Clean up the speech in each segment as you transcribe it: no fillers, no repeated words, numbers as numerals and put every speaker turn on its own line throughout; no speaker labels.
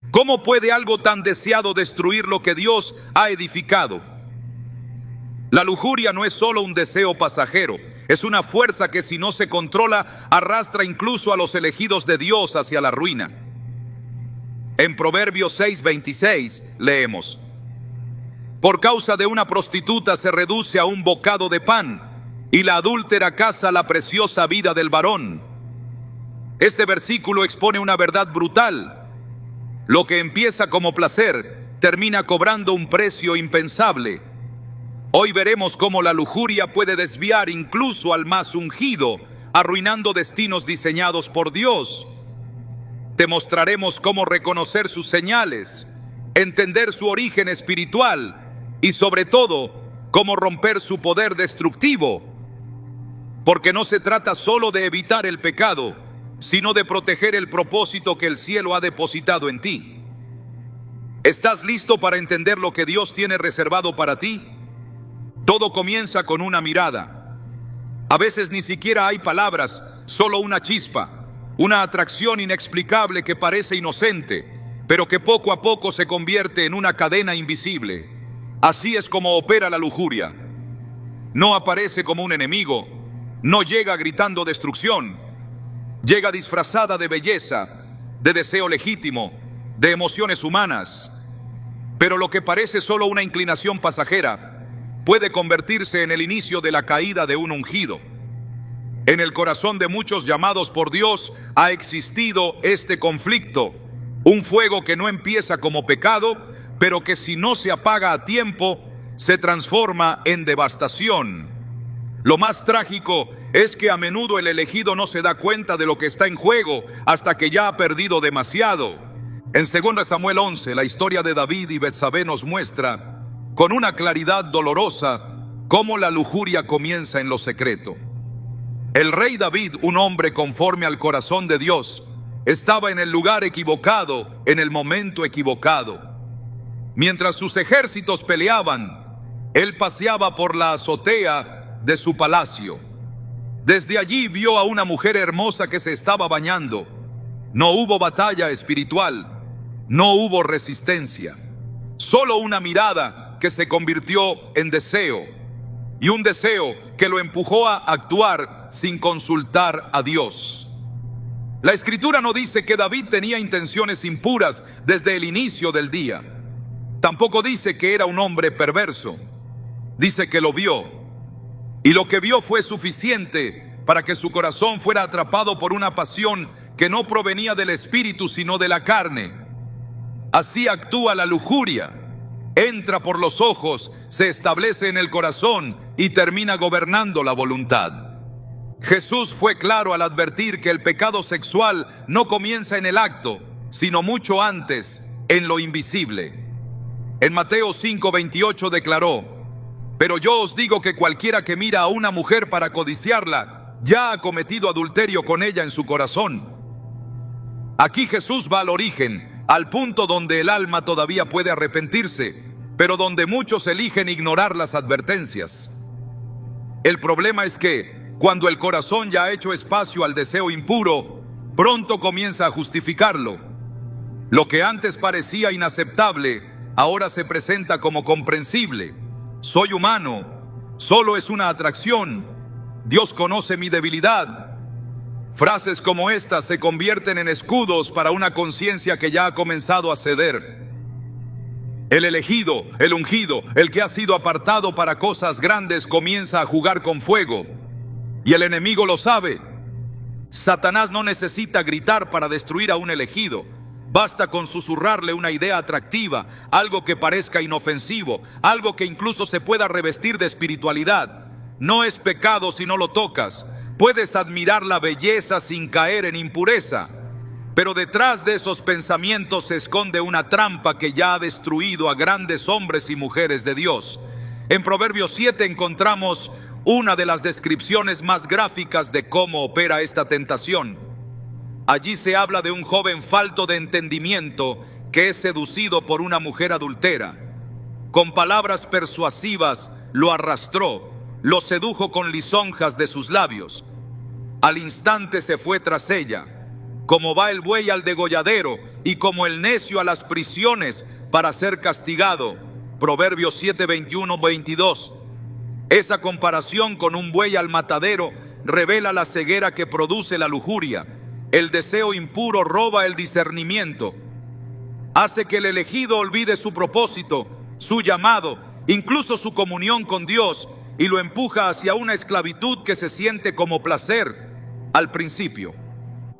¿Cómo puede algo tan deseado destruir lo que Dios ha edificado? La lujuria no es solo un deseo pasajero, es una fuerza que, si no se controla, arrastra incluso a los elegidos de Dios hacia la ruina. En Proverbios 6:26 leemos: por causa de una prostituta se reduce a un bocado de pan, y la adúltera caza la preciosa vida del varón. Este versículo expone una verdad brutal. Lo que empieza como placer termina cobrando un precio impensable. Hoy veremos cómo la lujuria puede desviar incluso al más ungido, arruinando destinos diseñados por Dios. Te mostraremos cómo reconocer sus señales, entender su origen espiritual y, sobre todo, cómo romper su poder destructivo. Porque no se trata solo de evitar el pecado, sino de proteger el propósito que el cielo ha depositado en ti. ¿Estás listo para entender lo que Dios tiene reservado para ti? Todo comienza con una mirada. A veces ni siquiera hay palabras, solo una chispa, una atracción inexplicable que parece inocente, pero que poco a poco se convierte en una cadena invisible. Así es como opera la lujuria. No aparece como un enemigo, no llega gritando destrucción. Llega disfrazada de belleza, de deseo legítimo, de emociones humanas. Pero lo que parece solo una inclinación pasajera puede convertirse en el inicio de la caída de un ungido. En el corazón de muchos llamados por Dios ha existido este conflicto, un fuego que no empieza como pecado, pero que, si no se apaga a tiempo, se transforma en devastación. Lo más trágico es que a menudo el elegido no se da cuenta de lo que está en juego hasta que ya ha perdido demasiado. En 2 Samuel 11, la historia de David y Betsabé nos muestra con una claridad dolorosa cómo la lujuria comienza en lo secreto. El rey David, un hombre conforme al corazón de Dios, estaba en el lugar equivocado, en el momento equivocado. Mientras sus ejércitos peleaban, él paseaba por la azotea de su palacio. Desde allí vio a una mujer hermosa que se estaba bañando. No hubo batalla espiritual, no hubo resistencia, solo una mirada que se convirtió en deseo, y un deseo que lo empujó a actuar sin consultar a Dios. La Escritura no dice que David tenía intenciones impuras desde el inicio del día. Tampoco dice que era un hombre perverso. Dice que lo vio. Y lo que vio fue suficiente para que su corazón fuera atrapado por una pasión que no provenía del espíritu, sino de la carne. Así actúa la lujuria. Entra por los ojos, se establece en el corazón y termina gobernando la voluntad. Jesús fue claro al advertir que el pecado sexual no comienza en el acto, sino mucho antes, en lo invisible. En Mateo 5:28 declaró: pero yo os digo que cualquiera que mira a una mujer para codiciarla, ya ha cometido adulterio con ella en su corazón. Aquí Jesús va al origen, al punto donde el alma todavía puede arrepentirse, pero donde muchos eligen ignorar las advertencias. El problema es que, cuando el corazón ya ha hecho espacio al deseo impuro, pronto comienza a justificarlo. Lo que antes parecía inaceptable, ahora se presenta como comprensible. Soy humano, solo es una atracción. Dios conoce mi debilidad. Frases como estas se convierten en escudos para una conciencia que ya ha comenzado a ceder. El elegido, el ungido, el que ha sido apartado para cosas grandes, comienza a jugar con fuego. Y el enemigo lo sabe. Satanás no necesita gritar para destruir a un elegido. Basta con susurrarle una idea atractiva, algo que parezca inofensivo, algo que incluso se pueda revestir de espiritualidad. No es pecado si no lo tocas. Puedes admirar la belleza sin caer en impureza. Pero detrás de esos pensamientos se esconde una trampa que ya ha destruido a grandes hombres y mujeres de Dios. En Proverbios 7 encontramos una de las descripciones más gráficas de cómo opera esta tentación. Allí se habla de un joven falto de entendimiento que es seducido por una mujer adultera. Con palabras persuasivas lo arrastró, lo sedujo con lisonjas de sus labios. Al instante se fue tras ella. Como va el buey al degolladero, y como el necio a las prisiones para ser castigado. Proverbios 7, 21, 22. Esa comparación con un buey al matadero revela la ceguera que produce la lujuria. El deseo impuro roba el discernimiento. Hace que el elegido olvide su propósito, su llamado, incluso su comunión con Dios, y lo empuja hacia una esclavitud que se siente como placer al principio.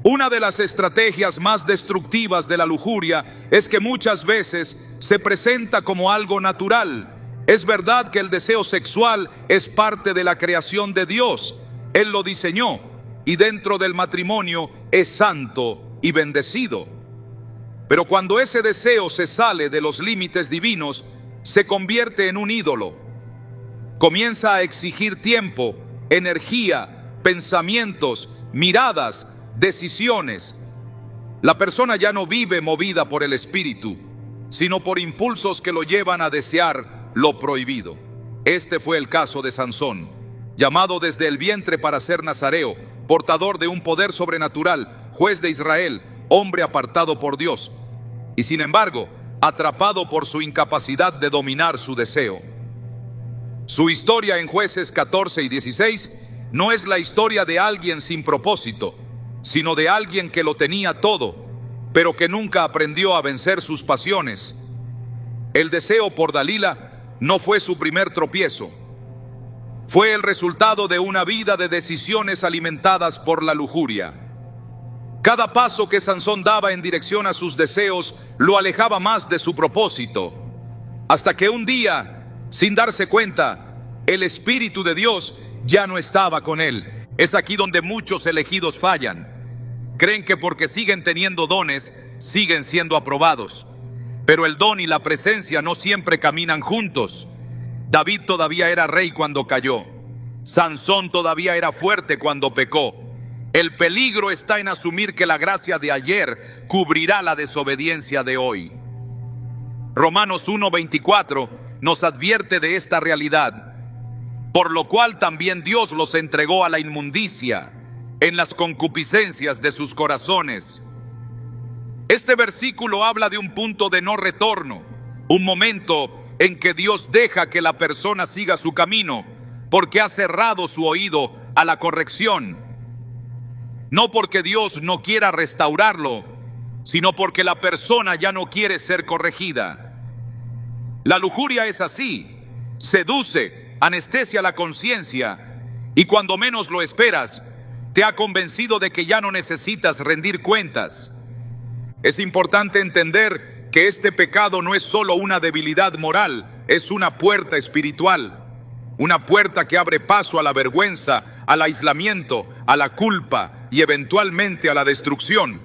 Una de las estrategias más destructivas de la lujuria es que muchas veces se presenta como algo natural. Es verdad que el deseo sexual es parte de la creación de Dios. Él lo diseñó y dentro del matrimonio es santo y bendecido. Pero cuando ese deseo se sale de los límites divinos, se convierte en un ídolo. Comienza a exigir tiempo, energía, pensamientos, miradas, decisiones. La persona ya no vive movida por el espíritu, sino por impulsos que lo llevan a desear lo prohibido. Este fue el caso de Sansón, llamado desde el vientre para ser nazareo, portador de un poder sobrenatural, juez de Israel, hombre apartado por Dios, y sin embargo, atrapado por su incapacidad de dominar su deseo. Su historia en Jueces 14 y 16 no es la historia de alguien sin propósito, sino de alguien que lo tenía todo, pero que nunca aprendió a vencer sus pasiones. El deseo por Dalila no fue su primer tropiezo. Fue el resultado de una vida de decisiones alimentadas por la lujuria. Cada paso que Sansón daba en dirección a sus deseos lo alejaba más de su propósito, hasta que un día, sin darse cuenta, el Espíritu de Dios ya no estaba con él. Es aquí donde muchos elegidos fallan. Creen que porque siguen teniendo dones, siguen siendo aprobados. Pero el don y la presencia no siempre caminan juntos. David todavía era rey cuando cayó. Sansón todavía era fuerte cuando pecó. El peligro está en asumir que la gracia de ayer cubrirá la desobediencia de hoy. Romanos 1:24 nos advierte de esta realidad. Por lo cual también Dios los entregó a la inmundicia en las concupiscencias de sus corazones. Este versículo habla de un punto de no retorno, un momento en que Dios deja que la persona siga su camino, porque ha cerrado su oído a la corrección. No porque Dios no quiera restaurarlo, sino porque la persona ya no quiere ser corregida. La lujuria es así, seduce, anestesia la conciencia, y cuando menos lo esperas, te ha convencido de que ya no necesitas rendir cuentas. Es importante entender que este pecado no es solo una debilidad moral, es una puerta espiritual, una puerta que abre paso a la vergüenza, al aislamiento, a la culpa y eventualmente a la destrucción.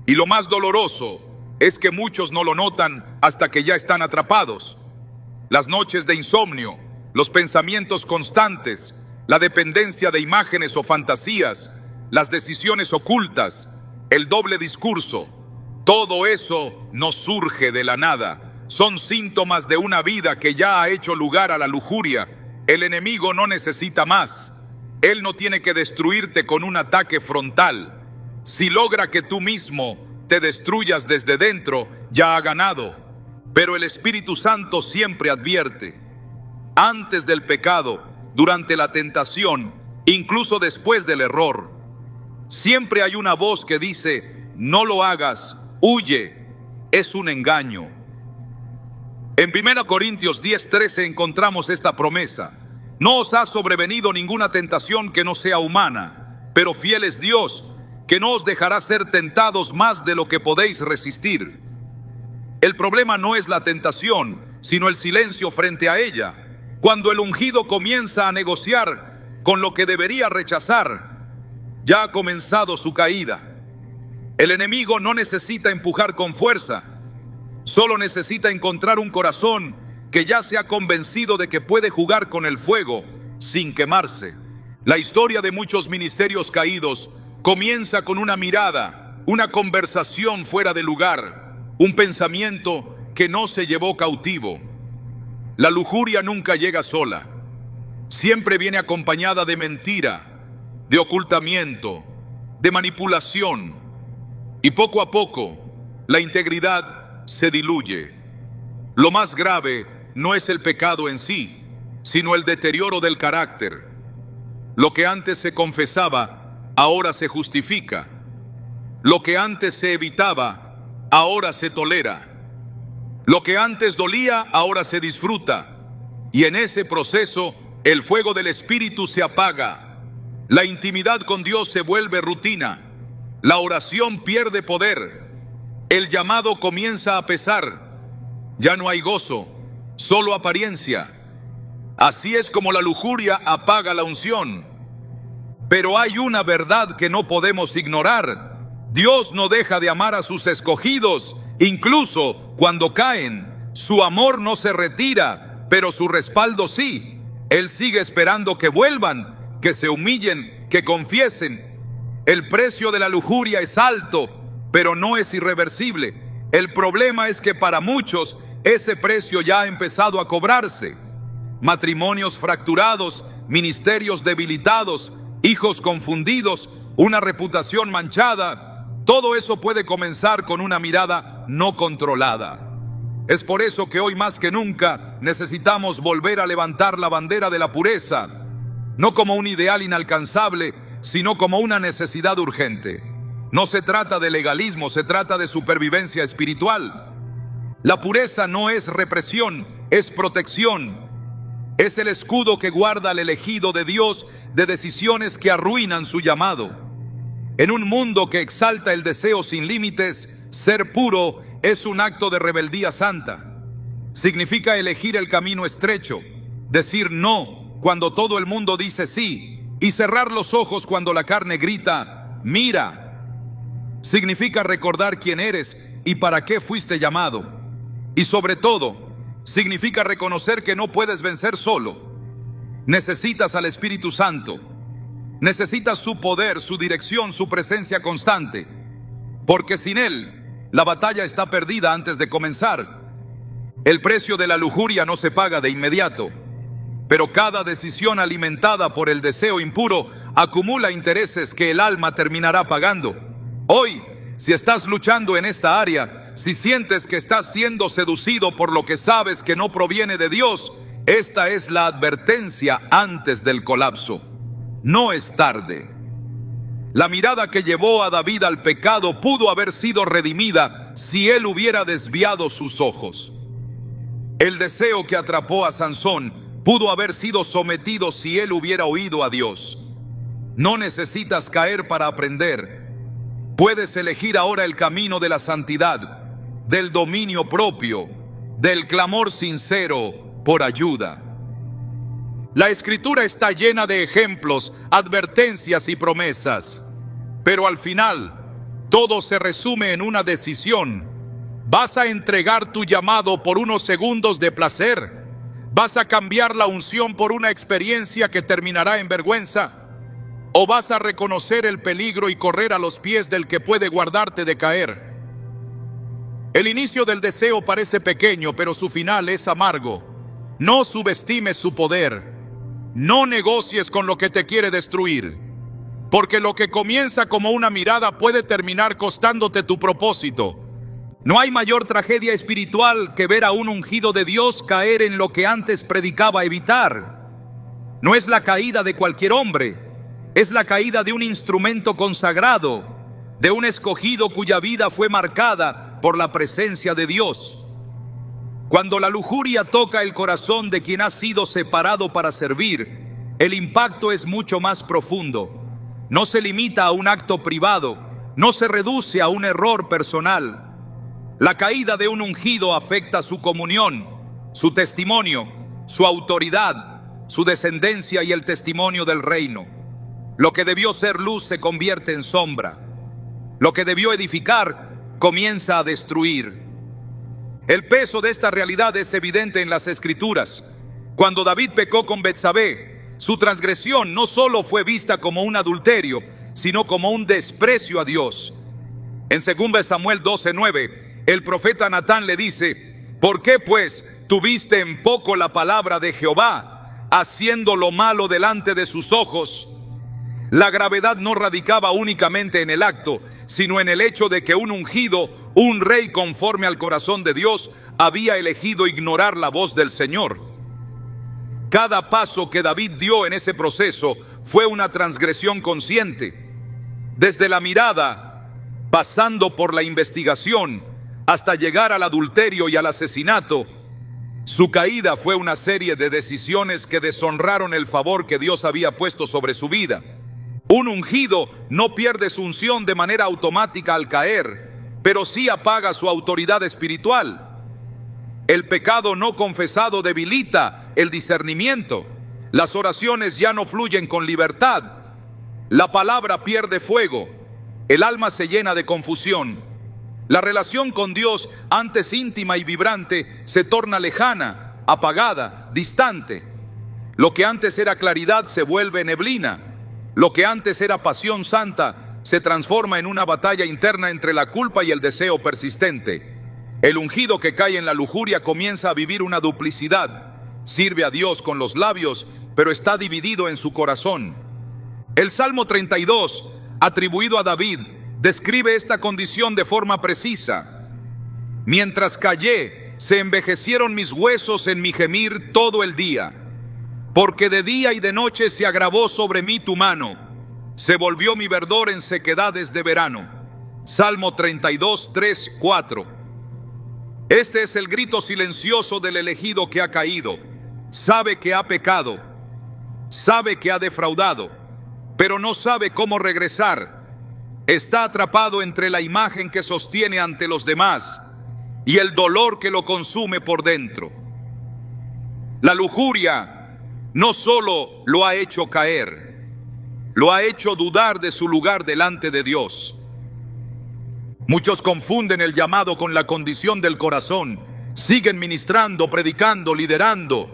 Y lo más doloroso es que muchos no lo notan hasta que ya están atrapados. Las noches de insomnio, los pensamientos constantes, la dependencia de imágenes o fantasías, las decisiones ocultas, el doble discurso, todo eso no surge de la nada. Son síntomas de una vida que ya ha hecho lugar a la lujuria. El enemigo no necesita más. Él no tiene que destruirte con un ataque frontal. Si logra que tú mismo te destruyas desde dentro, ya ha ganado. Pero el Espíritu Santo siempre advierte. Antes del pecado, durante la tentación, incluso después del error, siempre hay una voz que dice: no lo hagas, huye, es un engaño. En 1 Corintios 10:13 encontramos esta promesa: no os ha sobrevenido ninguna tentación que no sea humana, pero fiel es Dios, que no os dejará ser tentados más de lo que podéis resistir. El problema no es la tentación, sino el silencio frente a ella. Cuando el ungido comienza a negociar con lo que debería rechazar, ya ha comenzado su caída. El enemigo no necesita empujar con fuerza, solo necesita encontrar un corazón que ya se ha convencido de que puede jugar con el fuego sin quemarse. La historia de muchos ministerios caídos comienza con una mirada, una conversación fuera de lugar, un pensamiento que no se llevó cautivo. La lujuria nunca llega sola. Siempre viene acompañada de mentira, de ocultamiento, de manipulación. Y poco a poco, la integridad se diluye. Lo más grave no es el pecado en sí, sino el deterioro del carácter. Lo que antes se confesaba, ahora se justifica. Lo que antes se evitaba, ahora se tolera. Lo que antes dolía, ahora se disfruta. Y en ese proceso, el fuego del Espíritu se apaga. La intimidad con Dios se vuelve rutina. La oración pierde poder. El llamado comienza a pesar. Ya no hay gozo, solo apariencia. Así es como la lujuria apaga la unción. Pero hay una verdad que no podemos ignorar. Dios no deja de amar a sus escogidos, incluso cuando caen. Su amor no se retira, pero su respaldo sí. Él sigue esperando que vuelvan, que se humillen, que confiesen. El precio de la lujuria es alto, pero no es irreversible. El problema es que para muchos ese precio ya ha empezado a cobrarse. Matrimonios fracturados, ministerios debilitados, hijos confundidos, una reputación manchada. Todo eso puede comenzar con una mirada no controlada. Es por eso que hoy más que nunca necesitamos volver a levantar la bandera de la pureza, no como un ideal inalcanzable, sino como una necesidad urgente. No se trata de legalismo, se trata de supervivencia espiritual. La pureza no es represión, es protección. Es el escudo que guarda al elegido de Dios de decisiones que arruinan su llamado. En un mundo que exalta el deseo sin límites, ser puro es un acto de rebeldía santa. Significa elegir el camino estrecho, decir no cuando todo el mundo dice sí y cerrar los ojos cuando la carne grita, mira. Significa recordar quién eres y para qué fuiste llamado. Y sobre todo, significa reconocer que no puedes vencer solo. Necesitas al Espíritu Santo. Necesitas su poder, su dirección, su presencia constante. Porque sin Él, la batalla está perdida antes de comenzar. El precio de la lujuria no se paga de inmediato. Pero cada decisión alimentada por el deseo impuro acumula intereses que el alma terminará pagando. Hoy, si estás luchando en esta área, si sientes que estás siendo seducido por lo que sabes que no proviene de Dios, esta es la advertencia antes del colapso. No es tarde. La mirada que llevó a David al pecado pudo haber sido redimida si él hubiera desviado sus ojos. El deseo que atrapó a Sansón pudo haber sido sometido si él hubiera oído a Dios. No necesitas caer para aprender. Puedes elegir ahora el camino de la santidad, del dominio propio, del clamor sincero por ayuda. La Escritura está llena de ejemplos, advertencias y promesas, pero al final todo se resume en una decisión. ¿Vas a entregar tu llamado por unos segundos de placer? ¿Vas a cambiar la unción por una experiencia que terminará en vergüenza? ¿O vas a reconocer el peligro y correr a los pies del que puede guardarte de caer? El inicio del deseo parece pequeño, pero su final es amargo. No subestimes su poder. No negocies con lo que te quiere destruir, porque lo que comienza como una mirada puede terminar costándote tu propósito. No hay mayor tragedia espiritual que ver a un ungido de Dios caer en lo que antes predicaba evitar. No es la caída de cualquier hombre, es la caída de un instrumento consagrado, de un escogido cuya vida fue marcada por la presencia de Dios. Cuando la lujuria toca el corazón de quien ha sido separado para servir, el impacto es mucho más profundo. No se limita a un acto privado, no se reduce a un error personal. La caída de un ungido afecta su comunión, su testimonio, su autoridad, su descendencia y el testimonio del reino. Lo que debió ser luz se convierte en sombra. Lo que debió edificar comienza a destruir. El peso de esta realidad es evidente en las Escrituras. Cuando David pecó con Betsabé, su transgresión no solo fue vista como un adulterio, sino como un desprecio a Dios. En 2 Samuel 12:9, el profeta Natán le dice: ¿por qué pues tuviste en poco la palabra de Jehová, haciendo lo malo delante de sus ojos? La gravedad no radicaba únicamente en el acto, sino en el hecho de que un ungido Un rey conforme al corazón de Dios había elegido ignorar la voz del Señor. Cada paso que David dio en ese proceso fue una transgresión consciente. Desde la mirada, pasando por la investigación, hasta llegar al adulterio y al asesinato, su caída fue una serie de decisiones que deshonraron el favor que Dios había puesto sobre su vida. Un ungido no pierde su unción de manera automática al caer, pero sí apaga su autoridad espiritual. El pecado no confesado debilita el discernimiento. Las oraciones ya no fluyen con libertad. La palabra pierde fuego. El alma se llena de confusión. La relación con Dios, antes íntima y vibrante, se torna lejana, apagada, distante. Lo que antes era claridad se vuelve neblina. Lo que antes era pasión santa se transforma en una batalla interna entre la culpa y el deseo persistente. El ungido que cae en la lujuria comienza a vivir una duplicidad. Sirve a Dios con los labios, pero está dividido en su corazón. El Salmo 32, atribuido a David, describe esta condición de forma precisa. Mientras callé, se envejecieron mis huesos en mi gemir todo el día, porque de día y de noche se agravó sobre mí tu mano, se volvió mi verdor en sequedades de verano. Salmo 32, 3, 4. Este es el grito silencioso del elegido que ha caído. Sabe que ha pecado, sabe que ha defraudado, pero no sabe cómo regresar. Está atrapado entre la imagen que sostiene ante los demás y el dolor que lo consume por dentro. La lujuria no solo lo ha hecho caer, lo ha hecho dudar de su lugar delante de Dios. Muchos confunden el llamado con la condición del corazón. Siguen ministrando, predicando, liderando,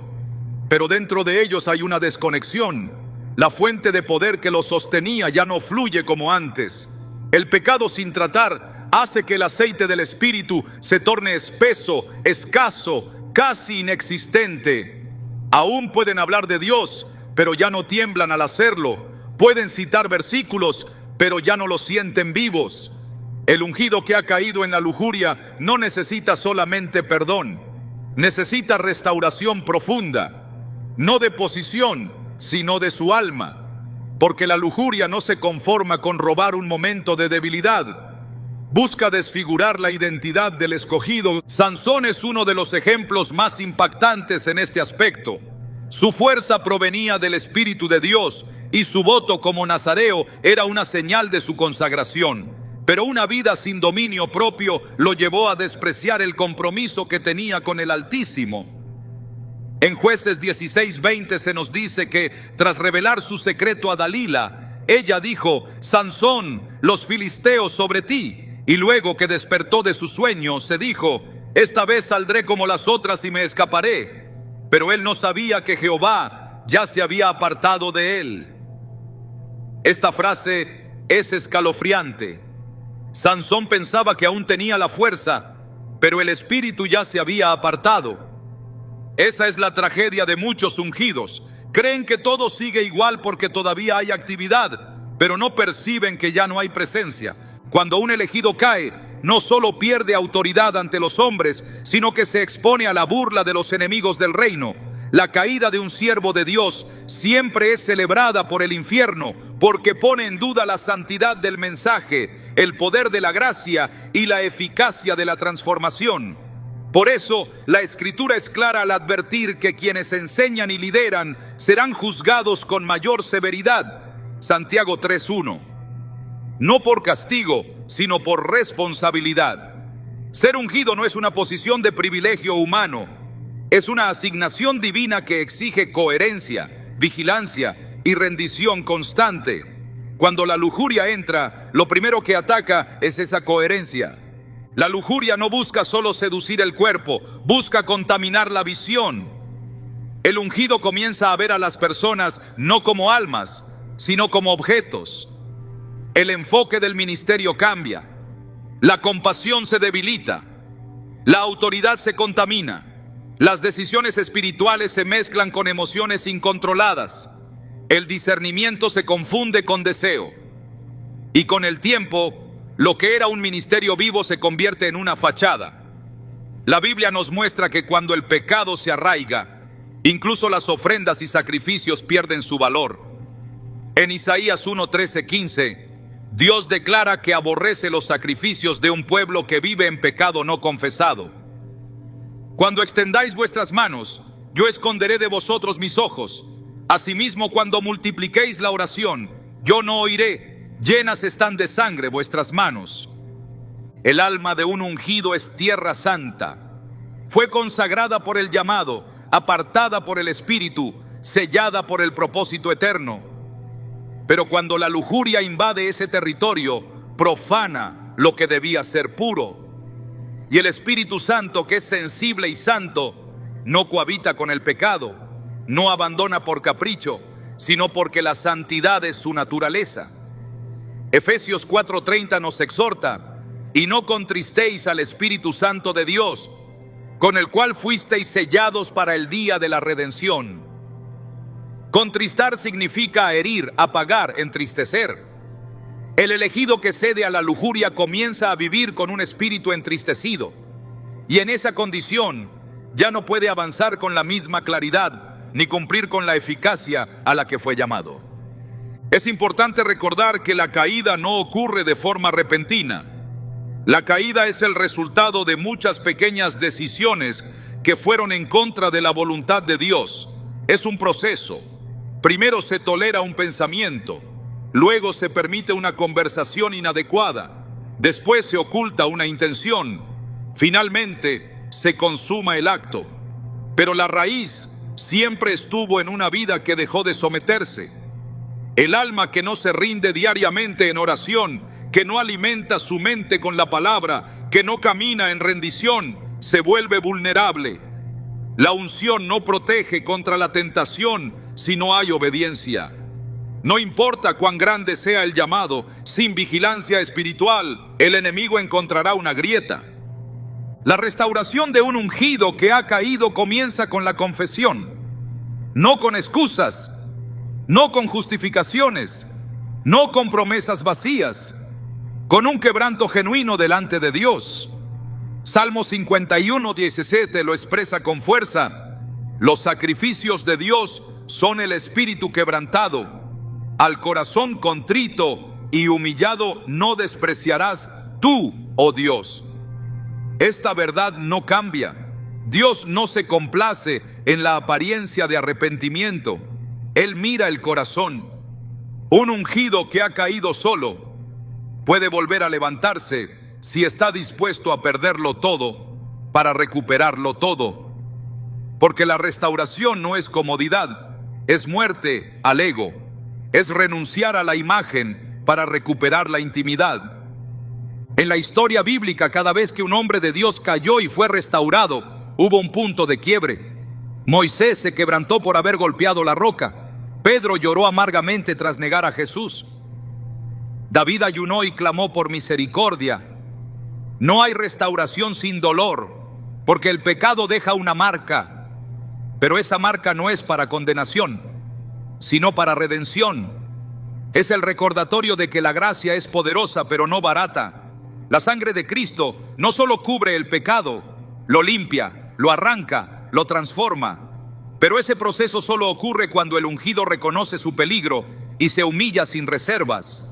pero dentro de ellos hay una desconexión. La fuente de poder que los sostenía ya no fluye como antes. El pecado sin tratar hace que el aceite del Espíritu se torne espeso, escaso, casi inexistente. Aún pueden hablar de Dios, pero ya no tiemblan al hacerlo. Pueden citar versículos, pero ya no los sienten vivos. El ungido que ha caído en la lujuria no necesita solamente perdón, necesita restauración profunda, no de posición, sino de su alma, porque la lujuria no se conforma con robar un momento de debilidad, busca desfigurar la identidad del escogido. Sansón es uno de los ejemplos más impactantes en este aspecto. Su fuerza provenía del Espíritu de Dios y su voto como nazareo era una señal de su consagración. Pero una vida sin dominio propio lo llevó a despreciar el compromiso que tenía con el Altísimo. En Jueces 16:20 se nos dice que, tras revelar su secreto a Dalila, ella dijo: Sansón, los filisteos sobre ti. Y luego que despertó de su sueño, se dijo: esta vez saldré como las otras y me escaparé. Pero él no sabía que Jehová ya se había apartado de él. Esta frase es escalofriante. Sansón pensaba que aún tenía la fuerza, pero el espíritu ya se había apartado. Esa es la tragedia de muchos ungidos. Creen que todo sigue igual porque todavía hay actividad, pero no perciben que ya no hay presencia. Cuando un elegido cae, no solo pierde autoridad ante los hombres, sino que se expone a la burla de los enemigos del reino. La caída de un siervo de Dios siempre es celebrada por el infierno, porque pone en duda la santidad del mensaje, el poder de la gracia y la eficacia de la transformación. Por eso, la Escritura es clara al advertir que quienes enseñan y lideran serán juzgados con mayor severidad. Santiago 3:1. No por castigo, sino por responsabilidad. Ser ungido no es una posición de privilegio humano, es una asignación divina que exige coherencia, vigilancia y rendición constante. Cuando la lujuria entra, lo primero que ataca es esa coherencia. La lujuria no busca solo seducir el cuerpo, busca contaminar la visión. El ungido comienza a ver a las personas no como almas, sino como objetos. El enfoque del ministerio cambia. La compasión se debilita. La autoridad se contamina. Las decisiones espirituales se mezclan con emociones incontroladas. El discernimiento se confunde con deseo. Y con el tiempo, Lo que era un ministerio vivo se convierte en una fachada. La Biblia nos muestra que cuando el pecado se arraiga, incluso las ofrendas y sacrificios pierden su valor. En Isaías 1, 13, 15, Dios declara que aborrece los sacrificios de un pueblo que vive en pecado no confesado. Cuando extendáis vuestras manos, yo esconderé de vosotros mis ojos. Asimismo, cuando multipliquéis la oración, yo no oiré. Llenas están de sangre vuestras manos. El alma de un ungido es tierra santa. Fue consagrada por el llamado, apartada por el Espíritu, sellada por el propósito eterno. Pero cuando la lujuria invade ese territorio, profana lo que debía ser puro. Y el Espíritu Santo, que es sensible y santo, no cohabita con el pecado, no abandona por capricho, sino porque la santidad es su naturaleza. Efesios 4:30 nos exhorta: y no contristéis al Espíritu Santo de Dios, con el cual fuisteis sellados para el día de la redención. Contristar significa herir, apagar, entristecer. El elegido que cede a la lujuria comienza a vivir con un espíritu entristecido, y en esa condición ya no puede avanzar con la misma claridad, ni cumplir con la eficacia a la que fue llamado. Es importante recordar que la caída no ocurre de forma repentina. La caída es el resultado de muchas pequeñas decisiones que fueron en contra de la voluntad de Dios. Es un proceso. Primero se tolera un pensamiento, luego se permite una conversación inadecuada, después se oculta una intención, finalmente se consuma el acto. Pero la raíz siempre estuvo en una vida que dejó de someterse. El alma que no se rinde diariamente en oración, que no alimenta su mente con la palabra, que no camina en rendición, se vuelve vulnerable. La unción no protege contra la tentación si no hay obediencia. No importa cuán grande sea el llamado, sin vigilancia espiritual, el enemigo encontrará una grieta. La restauración de un ungido que ha caído comienza con la confesión, no con excusas, no con justificaciones, no con promesas vacías, con un quebranto genuino delante de Dios. Salmo 51:17 lo expresa con fuerza: los sacrificios de Dios son el espíritu quebrantado, al corazón contrito y humillado no despreciarás tú, oh Dios. Esta verdad no cambia. Dios no se complace en la apariencia de arrepentimiento. Él mira el corazón. Un ungido que ha caído solo puede volver a levantarse si está dispuesto a perderlo todo para recuperarlo todo. Porque la restauración no es comodidad, es muerte al ego, es renunciar a la imagen para recuperar la intimidad. En la historia bíblica, cada vez que un hombre de Dios cayó y fue restaurado, hubo un punto de quiebre. Moisés se quebrantó por haber golpeado la roca. Pedro lloró amargamente tras negar a Jesús. David ayunó y clamó por misericordia. No hay restauración sin dolor, porque el pecado deja una marca, pero esa marca no es para condenación, sino para redención. Es el recordatorio de que la gracia es poderosa, pero no barata. La sangre de Cristo no solo cubre el pecado, lo limpia, lo arranca, lo transforma. Pero ese proceso solo ocurre cuando el ungido reconoce su peligro y se humilla sin reservas.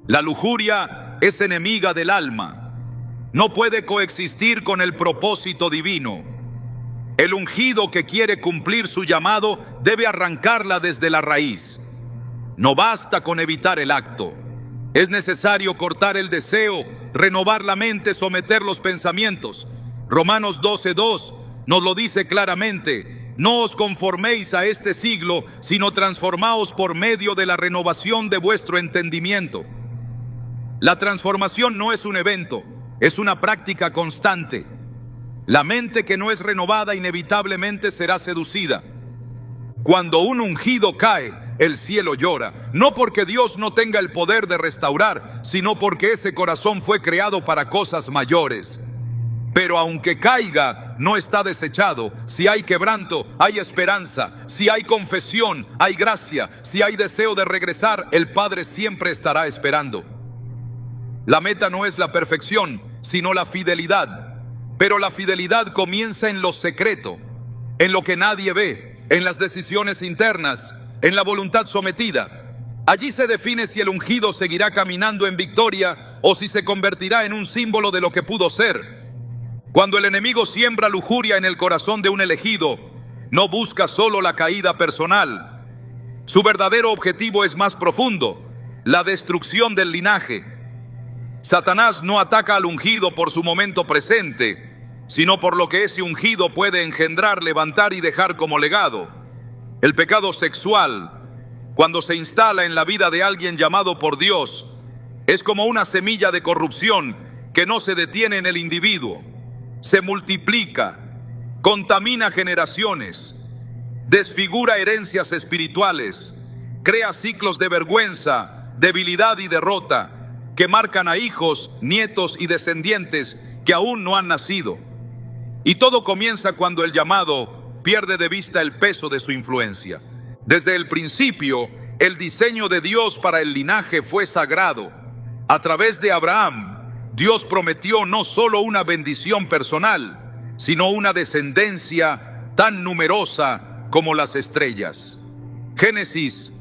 La lujuria es enemiga del alma. No puede coexistir con el propósito divino. El ungido que quiere cumplir su llamado debe arrancarla desde la raíz. No basta con evitar el acto. Es necesario cortar el deseo, renovar la mente, someter los pensamientos. Romanos 12:2 nos lo dice claramente: no os conforméis a este siglo, sino transformaos por medio de la renovación de vuestro entendimiento. La transformación no es un evento, es una práctica constante. La mente que no es renovada inevitablemente será seducida. Cuando un ungido cae, el cielo llora, no porque Dios no tenga el poder de restaurar, sino porque ese corazón fue creado para cosas mayores. Pero aunque caiga, no está desechado. Si hay quebranto, hay esperanza. Si hay confesión, hay gracia. Si hay deseo de regresar, el Padre siempre estará esperando. La meta no es la perfección, sino la fidelidad. Pero la fidelidad comienza en lo secreto, en lo que nadie ve, en las decisiones internas, en la voluntad sometida. Allí se define si el ungido seguirá caminando en victoria o si se convertirá en un símbolo de lo que pudo ser. Cuando el enemigo siembra lujuria en el corazón de un elegido, no busca solo la caída personal. Su verdadero objetivo es más profundo: la destrucción del linaje. Satanás no ataca al ungido por su momento presente, sino por lo que ese ungido puede engendrar, levantar y dejar como legado. El pecado sexual, cuando se instala en la vida de alguien llamado por Dios, es como una semilla de corrupción que no se detiene en el individuo. Se multiplica, contamina generaciones, desfigura herencias espirituales, crea ciclos de vergüenza, debilidad y derrota que marcan a hijos, nietos y descendientes que aún no han nacido. Y todo comienza cuando el llamado pierde de vista el peso de su influencia. Desde el principio, el diseño de Dios para el linaje fue sagrado. A través de Abraham, Dios prometió no solo una bendición personal, sino una descendencia tan numerosa como las estrellas. Génesis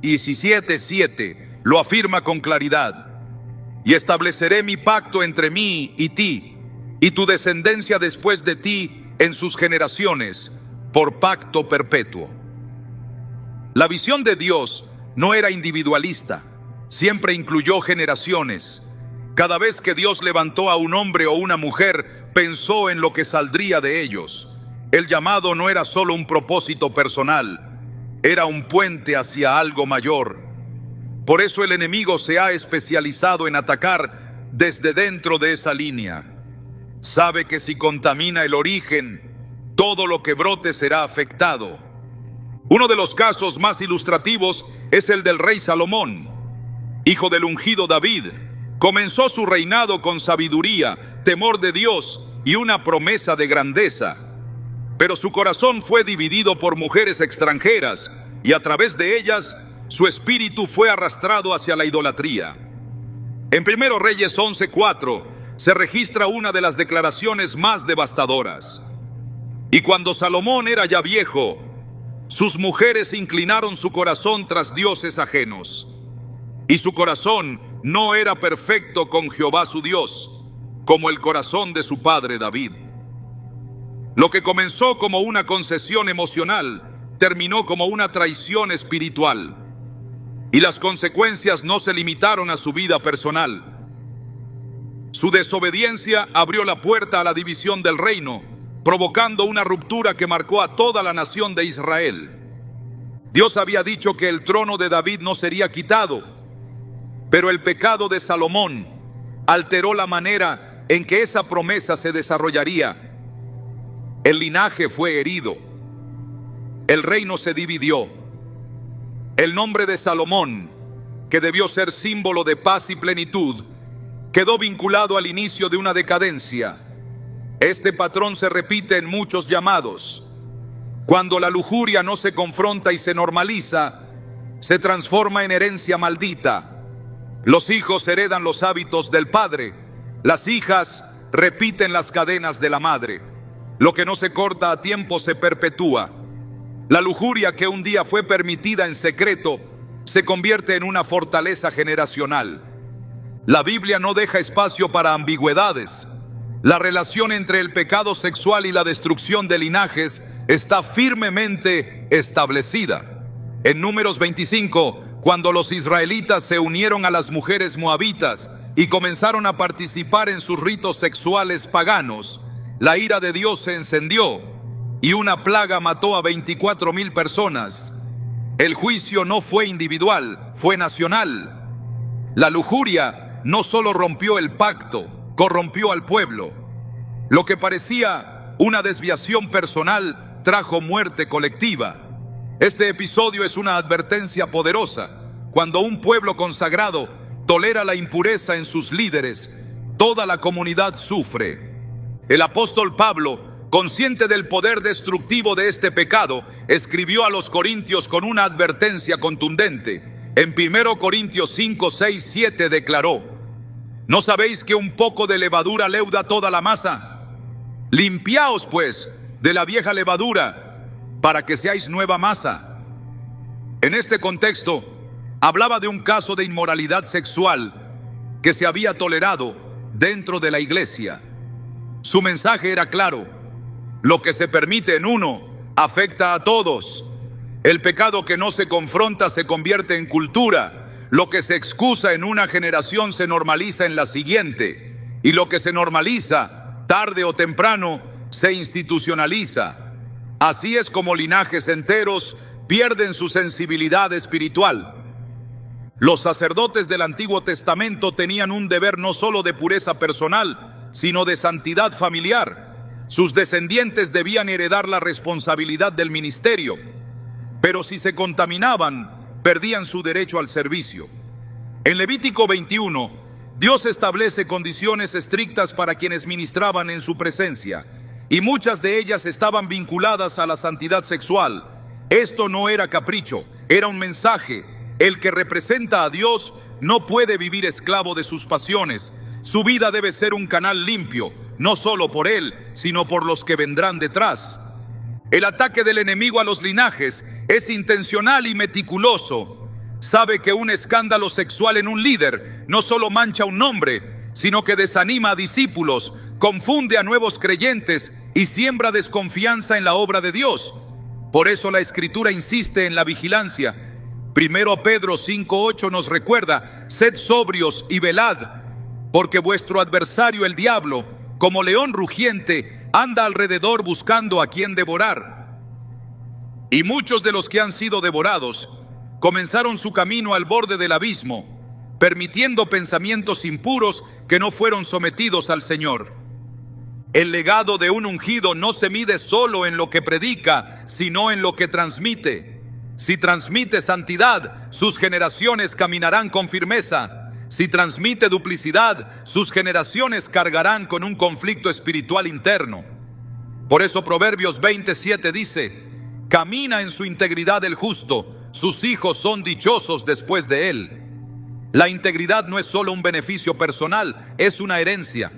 17:7 lo afirma con claridad: y estableceré mi pacto entre mí y ti, y tu descendencia después de ti en sus generaciones, por pacto perpetuo. La visión de Dios no era individualista, siempre incluyó generaciones. Cada vez que Dios levantó a un hombre o una mujer, pensó en lo que saldría de ellos. El llamado no era solo un propósito personal, era un puente hacia algo mayor. Por eso el enemigo se ha especializado en atacar desde dentro de esa línea. Sabe que si contamina el origen, todo lo que brote será afectado. Uno de los casos más ilustrativos es el del rey Salomón, hijo del ungido David. Comenzó su reinado con sabiduría, temor de Dios y una promesa de grandeza. Pero su corazón fue dividido por mujeres extranjeras y a través de ellas su espíritu fue arrastrado hacia la idolatría. En 1 Reyes 11:4 se registra una de las declaraciones más devastadoras. Y cuando Salomón era ya viejo, sus mujeres inclinaron su corazón tras dioses ajenos. Y su corazón no era perfecto con Jehová su Dios, como el corazón de su padre David. Lo que comenzó como una concesión emocional, terminó como una traición espiritual. Y las consecuencias no se limitaron a su vida personal. Su desobediencia abrió la puerta a la división del reino, provocando una ruptura que marcó a toda la nación de Israel. Dios había dicho que el trono de David no sería quitado, pero el pecado de Salomón alteró la manera en que esa promesa se desarrollaría. El linaje fue herido. El reino se dividió. El nombre de Salomón, que debió ser símbolo de paz y plenitud, quedó vinculado al inicio de una decadencia. Este patrón se repite en muchos llamados. Cuando la lujuria no se confronta y se normaliza, se transforma en herencia maldita. Los hijos heredan los hábitos del padre. Las hijas repiten las cadenas de la madre. Lo que no se corta a tiempo se perpetúa. La lujuria que un día fue permitida en secreto se convierte en una fortaleza generacional. La Biblia no deja espacio para ambigüedades. La relación entre el pecado sexual y la destrucción de linajes está firmemente establecida. En Números 25, cuando los israelitas se unieron a las mujeres moabitas y comenzaron a participar en sus ritos sexuales paganos, la ira de Dios se encendió y una plaga mató a 24,000 personas. El juicio no fue individual, fue nacional. La lujuria no solo rompió el pacto, corrompió al pueblo. Lo que parecía una desviación personal trajo muerte colectiva. Este episodio es una advertencia poderosa. Cuando un pueblo consagrado tolera la impureza en sus líderes, toda la comunidad sufre. El apóstol Pablo, consciente del poder destructivo de este pecado, escribió a los corintios con una advertencia contundente. En 1 Corintios 5, 6, 7 declaró: ¿No sabéis que un poco de levadura leuda toda la masa? Limpiaos, pues, de la vieja levadura, para que seáis nueva masa. En este contexto, hablaba de un caso de inmoralidad sexual que se había tolerado dentro de la iglesia. Su mensaje era claro: lo que se permite en uno afecta a todos. El pecado que no se confronta se convierte en cultura. Lo que se excusa en una generación se normaliza en la siguiente, y lo que se normaliza, tarde o temprano, se institucionaliza. Así es como linajes enteros pierden su sensibilidad espiritual. Los sacerdotes del Antiguo Testamento tenían un deber no solo de pureza personal, sino de santidad familiar. Sus descendientes debían heredar la responsabilidad del ministerio, pero si se contaminaban, perdían su derecho al servicio. En Levítico 21, Dios establece condiciones estrictas para quienes ministraban en su presencia, y muchas de ellas estaban vinculadas a la santidad sexual. Esto no era capricho, era un mensaje. El que representa a Dios no puede vivir esclavo de sus pasiones. Su vida debe ser un canal limpio, no solo por él, sino por los que vendrán detrás. El ataque del enemigo a los linajes es intencional y meticuloso. Sabe que un escándalo sexual en un líder no solo mancha un nombre, sino que desanima a discípulos, confunde a nuevos creyentes y siembra desconfianza en la obra de Dios. Por eso la Escritura insiste en la vigilancia. 1 Pedro 5:8 nos recuerda: sed sobrios y velad, porque vuestro adversario el diablo, como león rugiente, anda alrededor buscando a quien devorar. Y muchos de los que han sido devorados comenzaron su camino al borde del abismo, permitiendo pensamientos impuros que no fueron sometidos al Señor. El legado de un ungido no se mide solo en lo que predica, sino en lo que transmite. Si transmite santidad, sus generaciones caminarán con firmeza. Si transmite duplicidad, sus generaciones cargarán con un conflicto espiritual interno. Por eso Proverbios 27 dice: camina en su integridad el justo, sus hijos son dichosos después de él. La integridad no es solo un beneficio personal, es una herencia.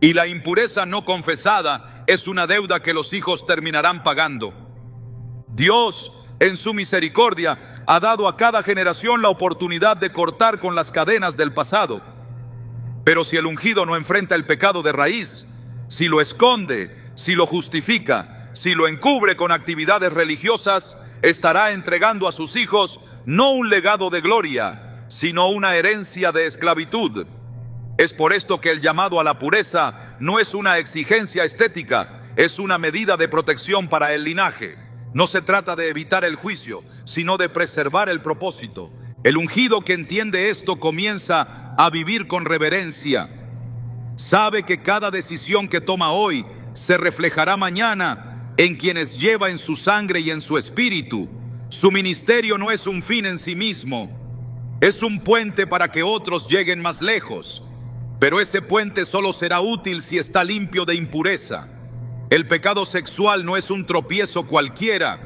Y la impureza no confesada es una deuda que los hijos terminarán pagando. Dios, en su misericordia, ha dado a cada generación la oportunidad de cortar con las cadenas del pasado. Pero si el ungido no enfrenta el pecado de raíz, si lo esconde, si lo justifica, si lo encubre con actividades religiosas, estará entregando a sus hijos no un legado de gloria, sino una herencia de esclavitud. Es por esto que el llamado a la pureza no es una exigencia estética, es una medida de protección para el linaje. No se trata de evitar el juicio, sino de preservar el propósito. El ungido que entiende esto comienza a vivir con reverencia. Sabe que cada decisión que toma hoy se reflejará mañana en quienes lleva en su sangre y en su espíritu. Su ministerio no es un fin en sí mismo, es un puente para que otros lleguen más lejos. Pero ese puente solo será útil si está limpio de impureza. El pecado sexual no es un tropiezo cualquiera,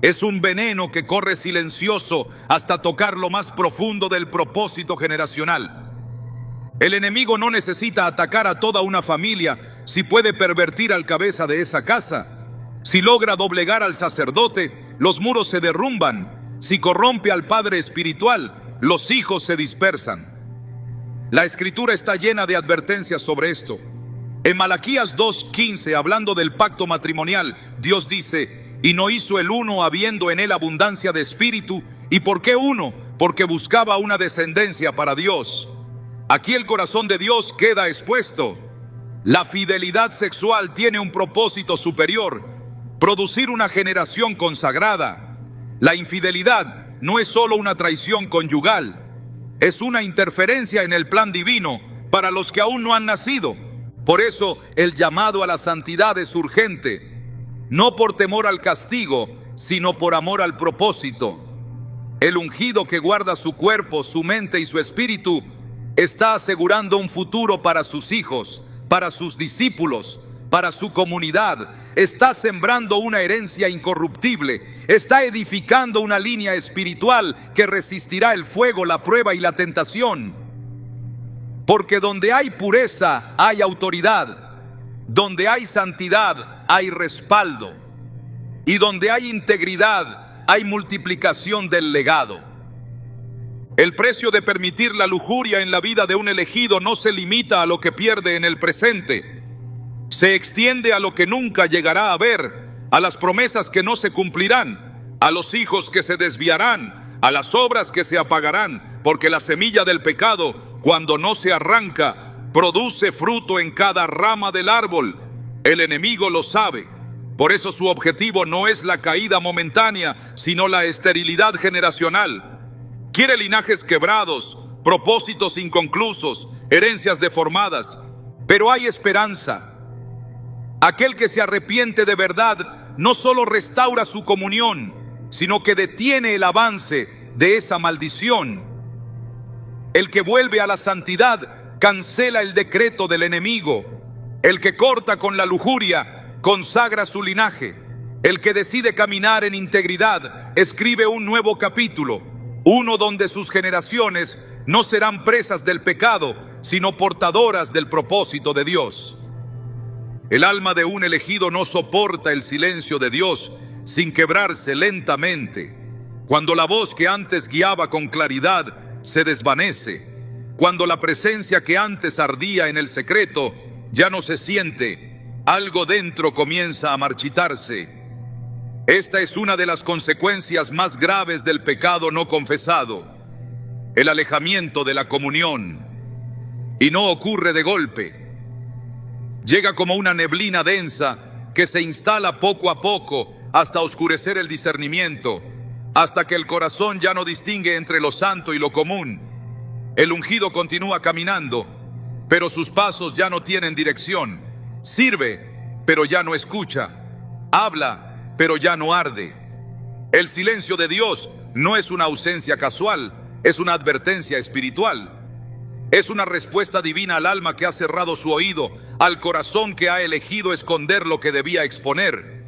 es un veneno que corre silencioso hasta tocar lo más profundo del propósito generacional. El enemigo no necesita atacar a toda una familia si puede pervertir al cabeza de esa casa. Si logra doblegar al sacerdote, los muros se derrumban. Si corrompe al padre espiritual, los hijos se dispersan. La Escritura está llena de advertencias sobre esto. En Malaquías 2:15, hablando del pacto matrimonial, Dios dice: y no hizo el uno habiendo en él abundancia de espíritu. ¿Y por qué uno? Porque buscaba una descendencia para Dios. Aquí el corazón de Dios queda expuesto. La fidelidad sexual tiene un propósito superior: producir una generación consagrada. La infidelidad no es solo una traición conyugal, es una interferencia en el plan divino para los que aún no han nacido. Por eso el llamado a la santidad es urgente, no por temor al castigo, sino por amor al propósito. El ungido que guarda su cuerpo, su mente y su espíritu está asegurando un futuro para sus hijos, para sus discípulos, para su comunidad. Está sembrando una herencia incorruptible, está edificando una línea espiritual que resistirá el fuego, la prueba y la tentación. Porque donde hay pureza hay autoridad, donde hay santidad hay respaldo, y donde hay integridad hay multiplicación del legado. El precio de permitir la lujuria en la vida de un elegido no se limita a lo que pierde en el presente, se extiende a lo que nunca llegará a ver, a las promesas que no se cumplirán, a los hijos que se desviarán, a las obras que se apagarán, porque la semilla del pecado, cuando no se arranca, produce fruto en cada rama del árbol. El enemigo lo sabe. Por eso su objetivo no es la caída momentánea, sino la esterilidad generacional. Quiere linajes quebrados, propósitos inconclusos, herencias deformadas. Pero hay esperanza. Aquel que se arrepiente de verdad no solo restaura su comunión, sino que detiene el avance de esa maldición. El que vuelve a la santidad cancela el decreto del enemigo. El que corta con la lujuria consagra su linaje. El que decide caminar en integridad escribe un nuevo capítulo, uno donde sus generaciones no serán presas del pecado, sino portadoras del propósito de Dios. El alma de un elegido no soporta el silencio de Dios sin quebrarse lentamente. Cuando la voz que antes guiaba con claridad se desvanece, cuando la presencia que antes ardía en el secreto ya no se siente, algo dentro comienza a marchitarse. Esta es una de las consecuencias más graves del pecado no confesado, el alejamiento de la comunión. Y no ocurre de golpe. Llega como una neblina densa que se instala poco a poco hasta oscurecer el discernimiento, hasta que el corazón ya no distingue entre lo santo y lo común. El ungido continúa caminando, pero sus pasos ya no tienen dirección. Sirve, pero ya no escucha. Habla, pero ya no arde. El silencio de Dios no es una ausencia casual, es una advertencia espiritual. Es una respuesta divina al alma que ha cerrado su oído, al corazón que ha elegido esconder lo que debía exponer.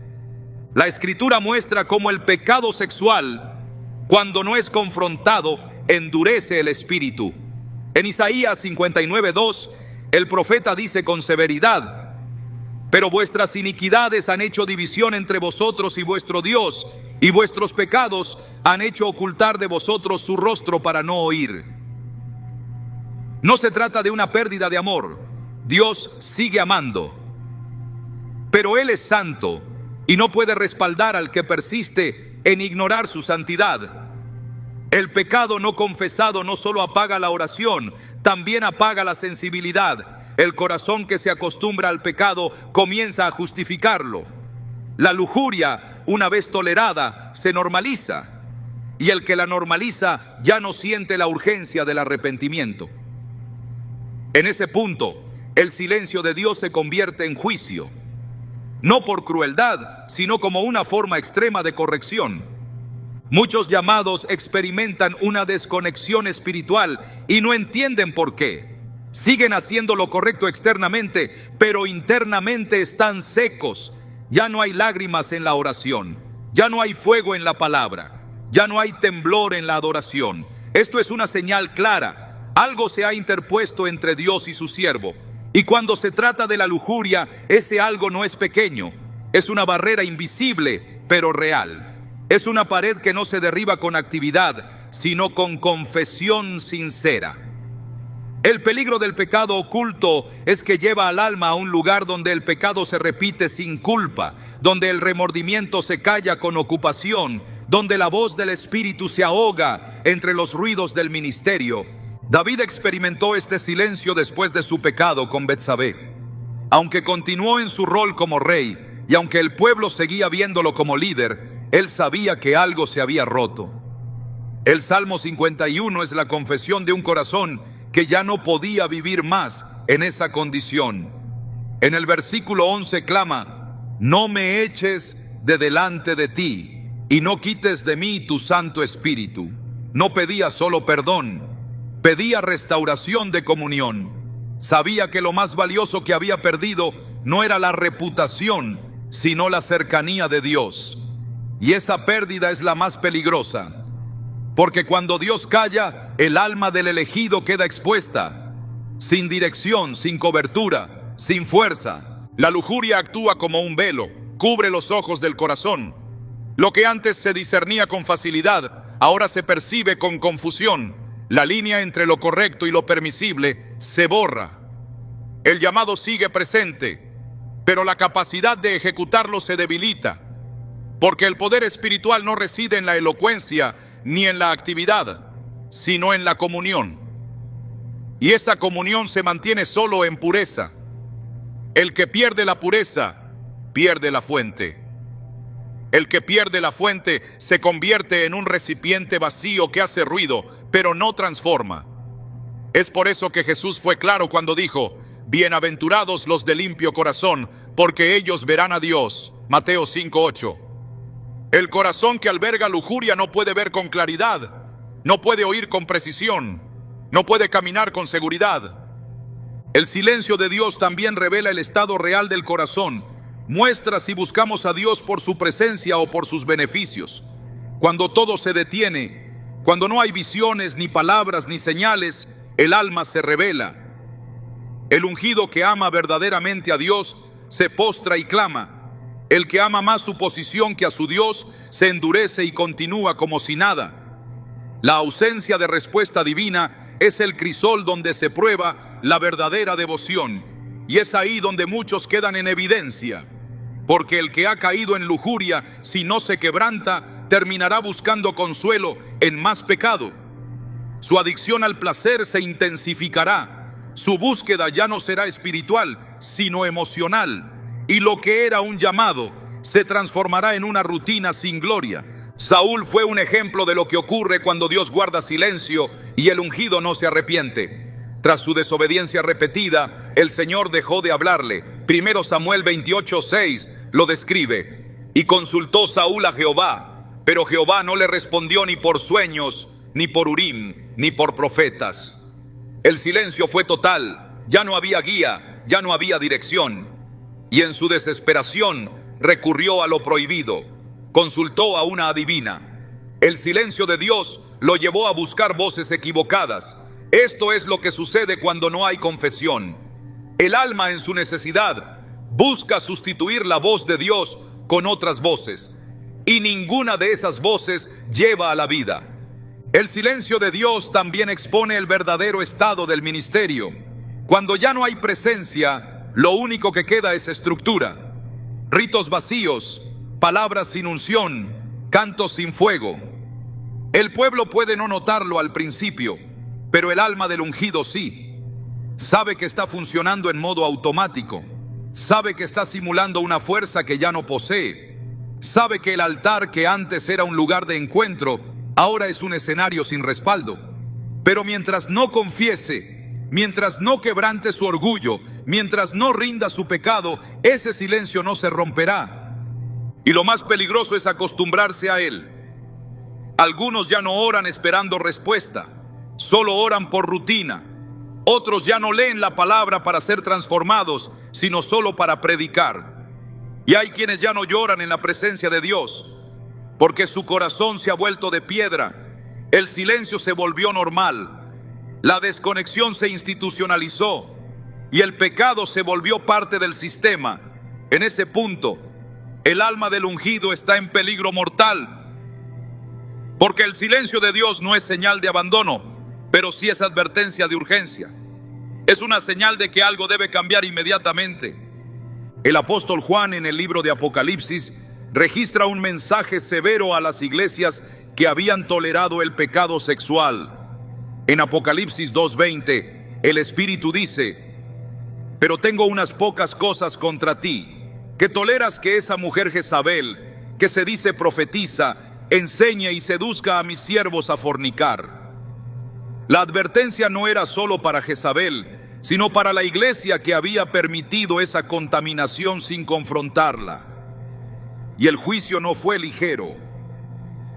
La Escritura muestra cómo el pecado sexual, cuando no es confrontado, endurece el espíritu. En Isaías 59:2, el profeta dice con severidad: pero vuestras iniquidades han hecho división entre vosotros y vuestro Dios, y vuestros pecados han hecho ocultar de vosotros su rostro para no oír. No se trata de una pérdida de amor. Dios sigue amando, pero Él es santo y no puede respaldar al que persiste en ignorar su santidad. El pecado no confesado no solo apaga la oración, también apaga la sensibilidad. El corazón que se acostumbra al pecado comienza a justificarlo. La lujuria, una vez tolerada, se normaliza, y el que la normaliza ya no siente la urgencia del arrepentimiento. En ese punto, el silencio de Dios se convierte en juicio, no por crueldad, sino como una forma extrema de corrección. Muchos llamados experimentan una desconexión espiritual y no entienden por qué. Siguen haciendo lo correcto externamente, pero internamente están secos. Ya no hay lágrimas en la oración, ya no hay fuego en la palabra, ya no hay temblor en la adoración. Esto es una señal clara. Algo se ha interpuesto entre Dios y su siervo. Y cuando se trata de la lujuria, ese algo no es pequeño. Es una barrera invisible, pero real. Es una pared que no se derriba con actividad, sino con confesión sincera. El peligro del pecado oculto es que lleva al alma a un lugar donde el pecado se repite sin culpa, donde el remordimiento se calla con ocupación, donde la voz del Espíritu se ahoga entre los ruidos del ministerio. David experimentó este silencio después de su pecado con Betsabé. Aunque continuó en su rol como rey, y aunque el pueblo seguía viéndolo como líder, él sabía que algo se había roto. El Salmo 51 es la confesión de un corazón que ya no podía vivir más en esa condición. En el versículo 11 clama: no me eches de delante de ti, y no quites de mí tu Santo Espíritu. No pedía solo perdón, pedía restauración de comunión. Sabía que lo más valioso que había perdido no era la reputación, sino la cercanía de Dios. Y esa pérdida es la más peligrosa, porque cuando Dios calla, el alma del elegido queda expuesta. sin dirección, sin cobertura, sin fuerza. La lujuria actúa como un velo, cubre los ojos del corazón. Lo que antes se discernía con facilidad, ahora se percibe con confusión. La línea entre lo correcto y lo permisible se borra. El llamado sigue presente, pero la capacidad de ejecutarlo se debilita, porque el poder espiritual no reside en la elocuencia ni en la actividad, sino en la comunión. Y esa comunión se mantiene solo en pureza. El que pierde la pureza, pierde la fuente. El que pierde la fuente se convierte en un recipiente vacío que hace ruido, pero no transforma. Es por eso que Jesús fue claro cuando dijo: bienaventurados los de limpio corazón, porque ellos verán a Dios. Mateo 5:8. El corazón que alberga lujuria no puede ver con claridad, no puede oír con precisión, no puede caminar con seguridad. El silencio de Dios también revela el estado real del corazón. Muestra si buscamos a Dios por su presencia o por sus beneficios. Cuando todo se detiene, cuando no hay visiones, ni palabras, ni señales, el alma se revela. El ungido que ama verdaderamente a Dios se postra y clama. El que ama más su posición que a su Dios se endurece y continúa como si nada. La ausencia de respuesta divina es el crisol donde se prueba la verdadera devoción, y es ahí donde muchos quedan en evidencia, porque el que ha caído en lujuria, si no se quebranta, terminará buscando consuelo en más pecado. Su adicción al placer se intensificará, su búsqueda ya no será espiritual, sino emocional, y lo que era un llamado se transformará en una rutina sin gloria. Saúl fue un ejemplo de lo que ocurre cuando Dios guarda silencio y el ungido no se arrepiente. Tras su desobediencia repetida, el Señor dejó de hablarle. 1 Samuel 28:6 lo describe. Y consultó Saúl a Jehová, pero Jehová no le respondió ni por sueños, ni por Urim, ni por profetas. El silencio fue total, ya no había guía, ya no había dirección. Y en su desesperación recurrió a lo prohibido. Consultó a una adivina. El silencio de Dios lo llevó a buscar voces equivocadas. Esto es lo que sucede cuando no hay confesión. El alma en su necesidad busca sustituir la voz de Dios con otras voces, y ninguna de esas voces lleva a la vida. El silencio de Dios también expone el verdadero estado del ministerio. Cuando ya no hay presencia, lo único que queda es estructura, ritos vacíos, palabras sin unción, cantos sin fuego. El pueblo puede no notarlo al principio, pero el alma del ungido sí. Sabe que está funcionando en modo automático. Sabe que está simulando una fuerza que ya no posee. Sabe que el altar que antes era un lugar de encuentro, ahora es un escenario sin respaldo. Pero mientras no confiese, mientras no quebrante su orgullo, mientras no rinda su pecado, ese silencio no se romperá. Y lo más peligroso es acostumbrarse a él. Algunos ya no oran esperando respuesta, solo oran por rutina. Otros ya no leen la palabra para ser transformados, sino solo para predicar. Y hay quienes ya no lloran en la presencia de Dios, porque su corazón se ha vuelto de piedra. El silencio se volvió normal, la desconexión se institucionalizó y el pecado se volvió parte del sistema. En ese punto, el alma del ungido está en peligro mortal, porque el silencio de Dios no es señal de abandono, pero sí es advertencia de urgencia. Es una señal de que algo debe cambiar inmediatamente. El apóstol Juan, en el libro de Apocalipsis, registra un mensaje severo a las iglesias que habían tolerado el pecado sexual. En Apocalipsis 2:20, el Espíritu dice: pero tengo unas pocas cosas contra ti, que toleras que esa mujer Jezabel, que se dice profetiza, enseñe y seduzca a mis siervos a fornicar. La advertencia no era solo para Jezabel, sino para la iglesia que había permitido esa contaminación sin confrontarla. Y el juicio no fue ligero.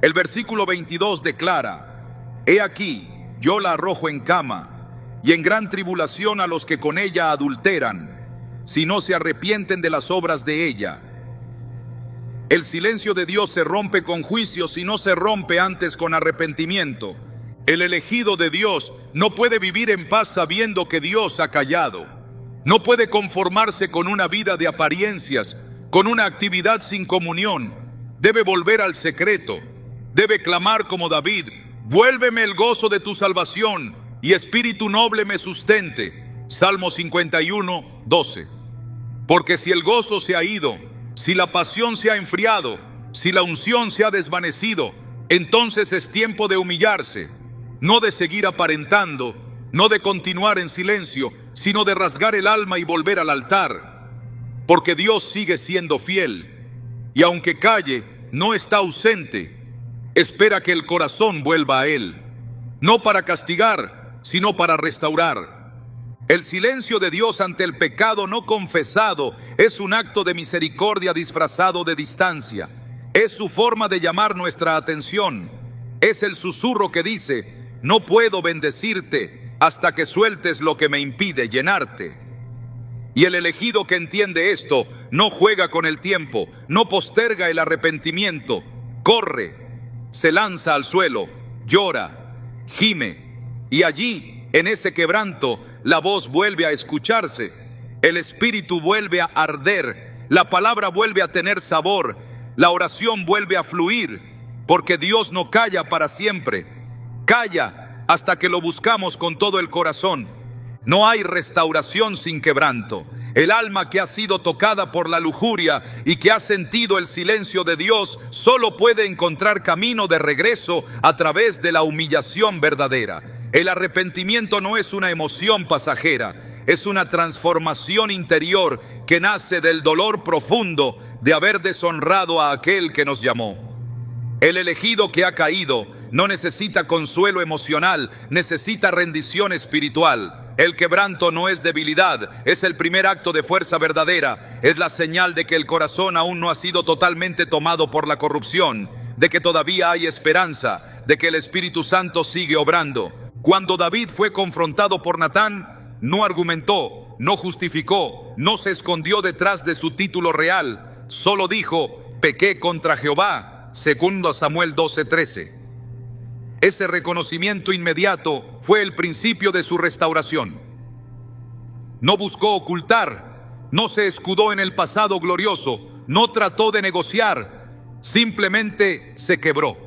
El versículo 22 declara: he aquí, yo la arrojo en cama, y en gran tribulación a los que con ella adulteran, si no se arrepienten de las obras de ella. El silencio de Dios se rompe con juicio si no se rompe antes con arrepentimiento. El elegido de Dios no puede vivir en paz sabiendo que Dios ha callado. No puede conformarse con una vida de apariencias, con una actividad sin comunión. Debe volver al secreto. Debe clamar como David: vuélveme el gozo de tu salvación, y espíritu noble me sustente. Salmo 51, 12. Porque si el gozo se ha ido, si la pasión se ha enfriado, si la unción se ha desvanecido, entonces es tiempo de humillarse, no de seguir aparentando, no de continuar en silencio, sino de rasgar el alma y volver al altar. Porque Dios sigue siendo fiel, y aunque calle, no está ausente. Espera que el corazón vuelva a Él, no para castigar, sino para restaurar. El silencio de Dios ante el pecado no confesado es un acto de misericordia disfrazado de distancia. Es su forma de llamar nuestra atención. Es el susurro que dice: no puedo bendecirte hasta que sueltes lo que me impide llenarte. Y el elegido que entiende esto no juega con el tiempo, no posterga el arrepentimiento, corre, se lanza al suelo, llora, gime, y allí, en ese quebranto, la voz vuelve a escucharse, el espíritu vuelve a arder, la palabra vuelve a tener sabor, la oración vuelve a fluir, porque Dios no calla para siempre, calla hasta que lo buscamos con todo el corazón. No hay restauración sin quebranto. El alma que ha sido tocada por la lujuria y que ha sentido el silencio de Dios solo puede encontrar camino de regreso a través de la humillación verdadera. El arrepentimiento no es una emoción pasajera, es una transformación interior que nace del dolor profundo de haber deshonrado a aquel que nos llamó. El elegido que ha caído no necesita consuelo emocional, necesita rendición espiritual. El quebranto no es debilidad, es el primer acto de fuerza verdadera, es la señal de que el corazón aún no ha sido totalmente tomado por la corrupción, de que todavía hay esperanza, de que el Espíritu Santo sigue obrando. Cuando David fue confrontado por Natán, no argumentó, no justificó, no se escondió detrás de su título real, solo dijo: pequé contra Jehová, segundo Samuel 12:13. Ese reconocimiento inmediato fue el principio de su restauración. No buscó ocultar, no se escudó en el pasado glorioso, no trató de negociar, simplemente se quebró.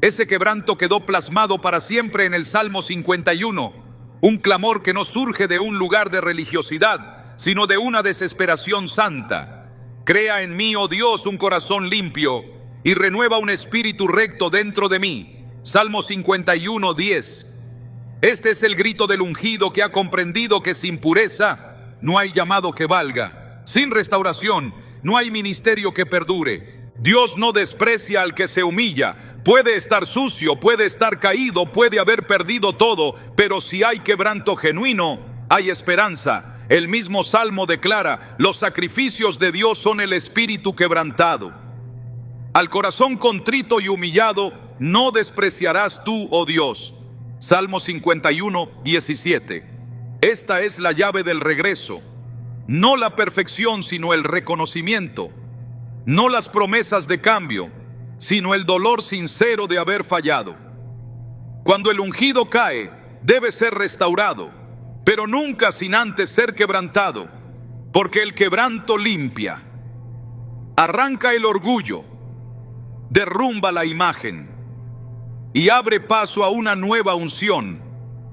Ese quebranto quedó plasmado para siempre en el Salmo 51, un clamor que no surge de un lugar de religiosidad, sino de una desesperación santa. Crea en mí, oh Dios, un corazón limpio, y renueva un espíritu recto dentro de mí. Salmo 51, 10. Este es el grito del ungido que ha comprendido que sin pureza no hay llamado que valga. Sin restauración no hay ministerio que perdure. Dios no desprecia al que se humilla. Puede estar sucio, puede estar caído, puede haber perdido todo, pero si hay quebranto genuino, hay esperanza. El mismo Salmo declara: los sacrificios de Dios son el espíritu quebrantado. Al corazón contrito y humillado no despreciarás tú, oh Dios. Salmo 51, 17. Esta es la llave del regreso. No la perfección, sino el reconocimiento. No las promesas de cambio, sino el dolor sincero de haber fallado. Cuando el ungido cae, debe ser restaurado, pero nunca sin antes ser quebrantado, porque el quebranto limpia, arranca el orgullo, derrumba la imagen y abre paso a una nueva unción,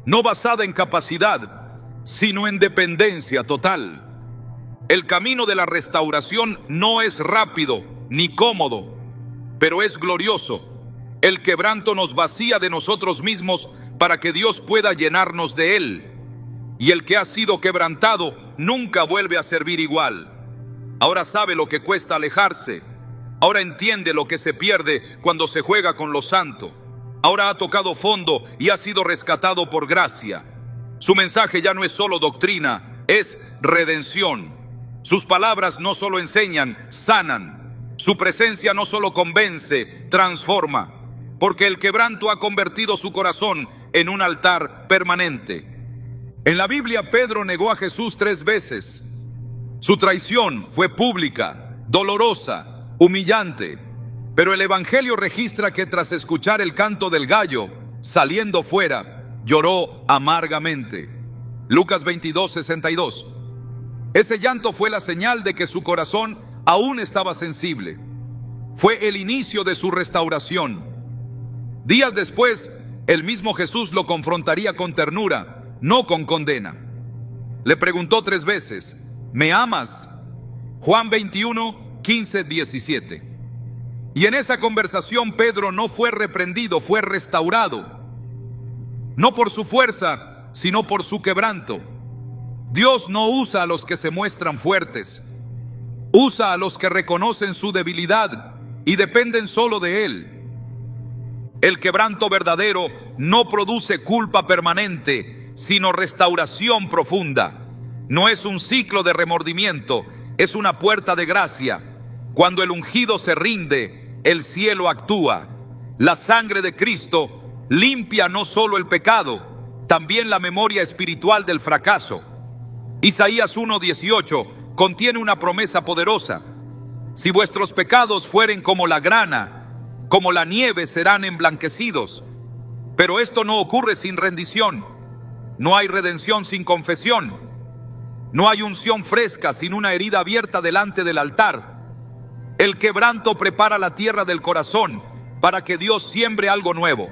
no basada en capacidad, sino en dependencia total. El camino de la restauración no es rápido ni cómodo, pero es glorioso. El quebranto nos vacía de nosotros mismos para que Dios pueda llenarnos de Él. Y el que ha sido quebrantado nunca vuelve a servir igual. Ahora sabe lo que cuesta alejarse. Ahora entiende lo que se pierde cuando se juega con lo santo. Ahora ha tocado fondo y ha sido rescatado por gracia. Su mensaje ya no es solo doctrina, es redención. Sus palabras no solo enseñan, sanan. Su presencia no solo convence, transforma. Porque el quebranto ha convertido su corazón en un altar permanente. En la Biblia, Pedro negó a Jesús 3 veces. Su traición fue pública, dolorosa, humillante. Pero el Evangelio registra que tras escuchar el canto del gallo, saliendo fuera, lloró amargamente. Lucas 22:62. Ese llanto fue la señal de que su corazón aún estaba sensible. Fue el inicio de su restauración. Días después, el mismo Jesús lo confrontaría con ternura, no con condena. Le preguntó 3 veces: ¿me amas? Juan 21:15-17. Y en esa conversación Pedro no fue reprendido, fue restaurado. No por su fuerza, sino por su quebranto. Dios no usa a los que se muestran fuertes. Usa a los que reconocen su debilidad y dependen solo de Él. El quebranto verdadero no produce culpa permanente, sino restauración profunda. No es un ciclo de remordimiento, es una puerta de gracia. Cuando el ungido se rinde, el cielo actúa. La sangre de Cristo limpia no solo el pecado, también la memoria espiritual del fracaso. Isaías 1:18 contiene una promesa poderosa: si vuestros pecados fueren como la grana, como la nieve serán emblanquecidos. Pero esto no ocurre sin rendición. No hay redención sin confesión. No hay unción fresca sin una herida abierta delante del altar. El quebranto prepara la tierra del corazón para que Dios siembre algo nuevo.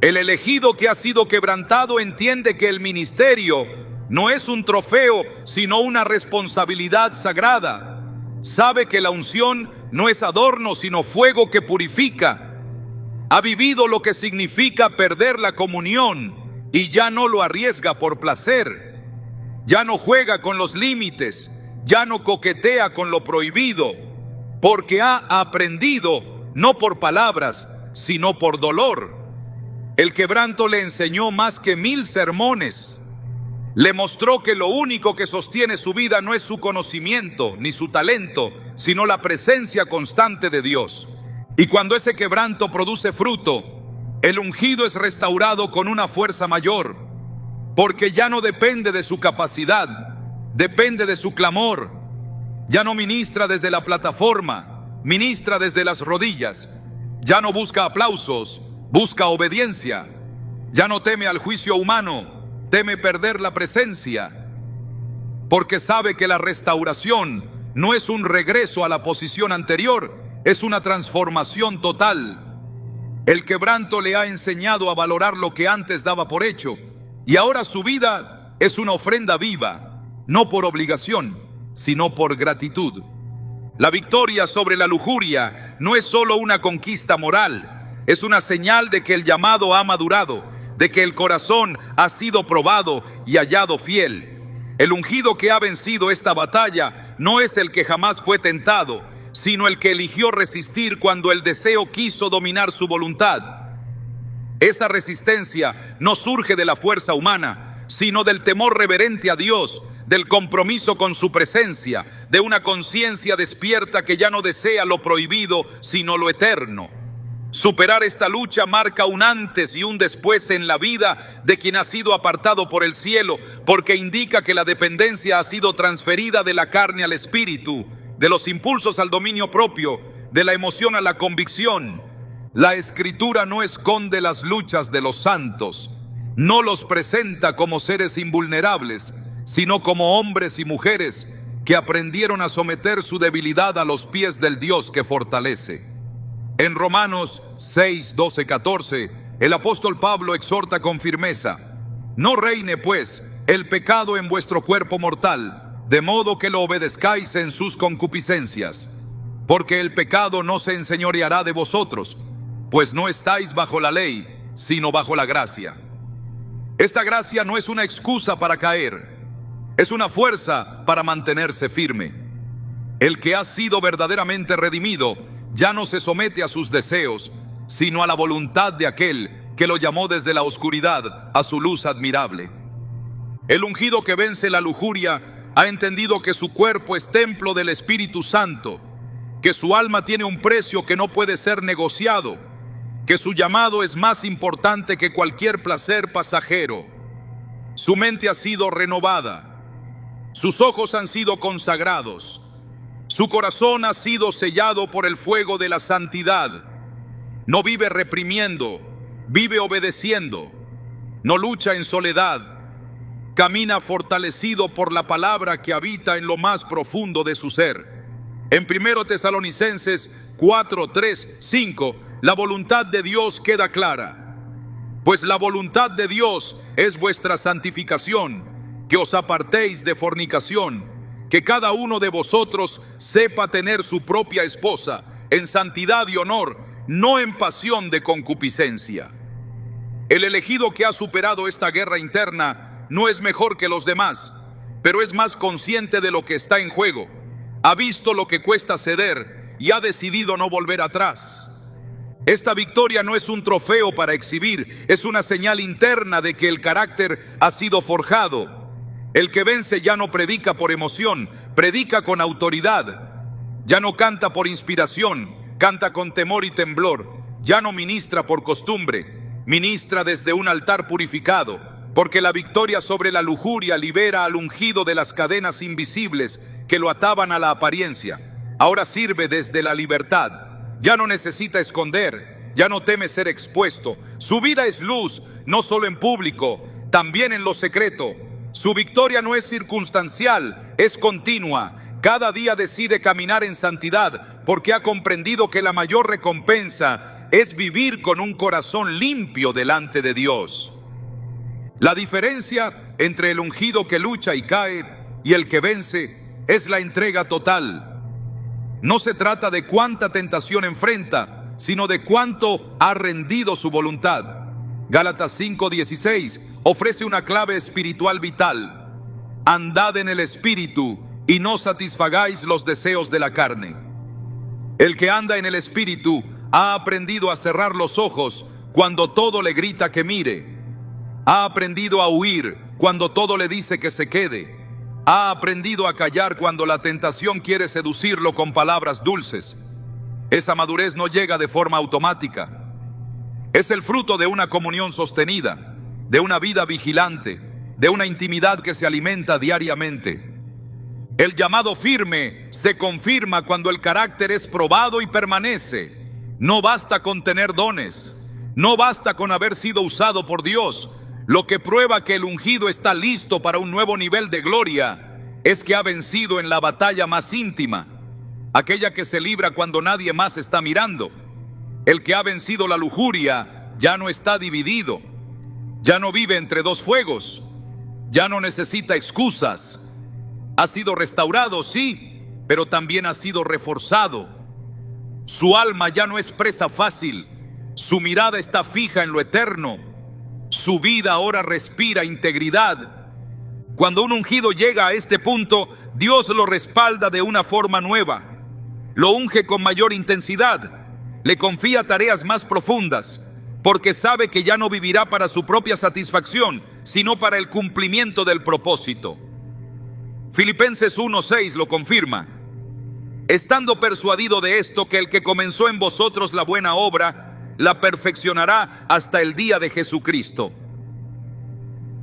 El elegido que ha sido quebrantado entiende que el ministerio no es un trofeo, sino una responsabilidad sagrada. Sabe que la unción no es adorno, sino fuego que purifica. Ha vivido lo que significa perder la comunión y ya no lo arriesga por placer. Ya no juega con los límites, ya no coquetea con lo prohibido, porque ha aprendido no por palabras, sino por dolor. El quebranto le enseñó más que 1000 sermones. Le mostró que lo único que sostiene su vida no es su conocimiento ni su talento, sino la presencia constante de Dios. Y cuando ese quebranto produce fruto, el ungido es restaurado con una fuerza mayor, porque ya no depende de su capacidad, depende de su clamor. Ya no ministra desde la plataforma, ministra desde las rodillas. Ya no busca aplausos, busca obediencia. Ya no teme al juicio humano, teme perder la presencia, porque sabe que la restauración no es un regreso a la posición anterior, es una transformación total. El quebranto le ha enseñado a valorar lo que antes daba por hecho, y ahora su vida es una ofrenda viva, no por obligación, sino por gratitud. La victoria sobre la lujuria no es solo una conquista moral, es una señal de que el llamado ha madurado, de que el corazón ha sido probado y hallado fiel. El ungido que ha vencido esta batalla no es el que jamás fue tentado, sino el que eligió resistir cuando el deseo quiso dominar su voluntad. Esa resistencia no surge de la fuerza humana, sino del temor reverente a Dios, del compromiso con su presencia, de una conciencia despierta que ya no desea lo prohibido, sino lo eterno. Superar esta lucha marca un antes y un después en la vida de quien ha sido apartado por el cielo, porque indica que la dependencia ha sido transferida de la carne al espíritu, de los impulsos al dominio propio, de la emoción a la convicción. La Escritura no esconde las luchas de los santos, no los presenta como seres invulnerables, sino como hombres y mujeres que aprendieron a someter su debilidad a los pies del Dios que fortalece. En Romanos 6, 12, 14, el apóstol Pablo exhorta con firmeza: no reine pues el pecado en vuestro cuerpo mortal, de modo que lo obedezcáis en sus concupiscencias, porque el pecado no se enseñoreará de vosotros, pues no estáis bajo la ley, sino bajo la gracia. Esta gracia no es una excusa para caer, es una fuerza para mantenerse firme. El que ha sido verdaderamente redimido ya no se somete a sus deseos, sino a la voluntad de aquel que lo llamó desde la oscuridad a su luz admirable. El ungido que vence la lujuria ha entendido que su cuerpo es templo del Espíritu Santo, que su alma tiene un precio que no puede ser negociado, que su llamado es más importante que cualquier placer pasajero. Su mente ha sido renovada, sus ojos han sido consagrados, su corazón ha sido sellado por el fuego de la santidad. No vive reprimiendo, vive obedeciendo. no lucha en soledad, camina fortalecido por la palabra que habita en lo más profundo de su ser. En 1 Tesalonicenses 4, 3, 5, la voluntad de Dios queda clara. Pues la voluntad de Dios es vuestra santificación, que os apartéis de fornicación, que cada uno de vosotros sepa tener su propia esposa en santidad y honor, no en pasión de concupiscencia. El elegido que ha superado esta guerra interna no es mejor que los demás, pero es más consciente de lo que está en juego. Ha visto lo que cuesta ceder y ha decidido no volver atrás. Esta victoria no es un trofeo para exhibir, es una señal interna de que el carácter ha sido forjado. El que vence ya no predica por emoción, predica con autoridad. Ya no canta por inspiración, canta con temor y temblor. Ya no ministra por costumbre, ministra desde un altar purificado, porque la victoria sobre la lujuria libera al ungido de las cadenas invisibles que lo ataban a la apariencia. Ahora sirve desde la libertad. Ya no necesita esconder, ya no teme ser expuesto. Su vida es luz, no solo en público, también en lo secreto. Su victoria no es circunstancial, es continua. Cada día decide caminar en santidad porque ha comprendido que la mayor recompensa es vivir con un corazón limpio delante de Dios. La diferencia entre el ungido que lucha y cae y el que vence es la entrega total. No se trata de cuánta tentación enfrenta, sino de cuánto ha rendido su voluntad. Gálatas 5:16 ofrece una clave espiritual vital. Andad en el Espíritu y no satisfagáis los deseos de la carne. El que anda en el Espíritu ha aprendido a cerrar los ojos cuando todo le grita que mire. Ha aprendido a huir cuando todo le dice que se quede. Ha aprendido a callar cuando la tentación quiere seducirlo con palabras dulces. Esa madurez no llega de forma automática. Es el fruto de una comunión sostenida, de una vida vigilante, de una intimidad que se alimenta diariamente. El llamado firme se confirma cuando el carácter es probado y permanece. No basta con tener dones, no basta con haber sido usado por Dios. Lo que prueba que el ungido está listo para un nuevo nivel de gloria es que ha vencido en la batalla más íntima, aquella que se libra cuando nadie más está mirando. El que ha vencido la lujuria ya no está dividido, ya no vive entre dos fuegos, ya no necesita excusas. Ha sido restaurado, sí, pero también ha sido reforzado. Su alma ya no es presa fácil, su mirada está fija en lo eterno. Su vida ahora respira integridad. Cuando un ungido llega a este punto, Dios lo respalda de una forma nueva. Lo unge con mayor intensidad. Le confía tareas más profundas, porque sabe que ya no vivirá para su propia satisfacción, sino para el cumplimiento del propósito. Filipenses 1:6 lo confirma. Estando persuadido de esto, que el que comenzó en vosotros la buena obra, la perfeccionará hasta el día de Jesucristo.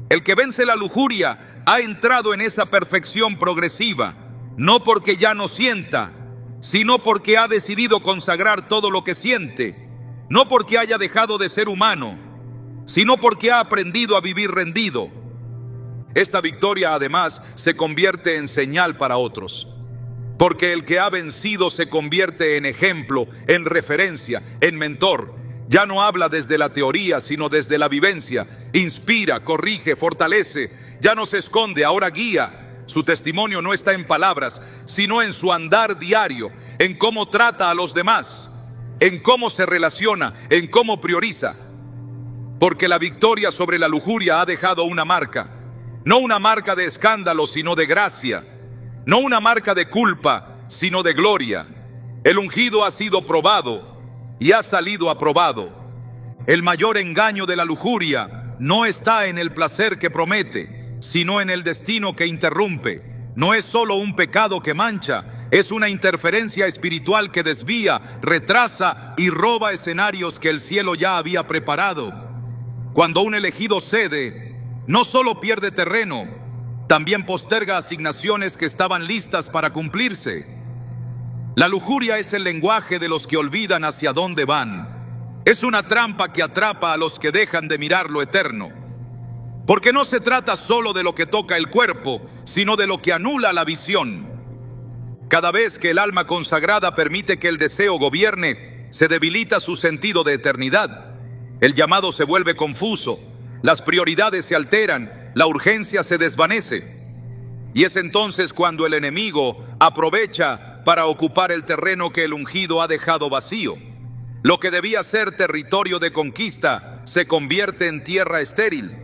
El que vence la lujuria ha entrado en esa perfección progresiva, no porque ya no sienta, sino porque ha decidido consagrar todo lo que siente, no porque haya dejado de ser humano, sino porque ha aprendido a vivir rendido. Esta victoria además se convierte en señal para otros, porque el que ha vencido se convierte en ejemplo, en referencia, en mentor. Ya no habla desde la teoría, sino desde la vivencia. Inspira, corrige, fortalece. Ya no se esconde, ahora guía. Su testimonio no está en palabras, sino en su andar diario, en cómo trata a los demás, en cómo se relaciona, en cómo prioriza. Porque la victoria sobre la lujuria ha dejado una marca. No una marca de escándalo, sino de gracia. No una marca de culpa, sino de gloria. El ungido ha sido probado y ha salido aprobado. El mayor engaño de la lujuria no está en el placer que promete, sino en el destino que interrumpe. No es solo un pecado que mancha, es una interferencia espiritual que desvía, retrasa y roba escenarios que el cielo ya había preparado. Cuando un elegido cede, no solo pierde terreno, también posterga asignaciones que estaban listas para cumplirse. La lujuria es el lenguaje de los que olvidan hacia dónde van. Es una trampa que atrapa a los que dejan de mirar lo eterno. Porque no se trata solo de lo que toca el cuerpo, sino de lo que anula la visión. Cada vez que el alma consagrada permite que el deseo gobierne, se debilita su sentido de eternidad. El llamado se vuelve confuso, las prioridades se alteran, la urgencia se desvanece. Y es entonces cuando el enemigo aprovecha para ocupar el terreno que el ungido ha dejado vacío. Lo que debía ser territorio de conquista se convierte en tierra estéril.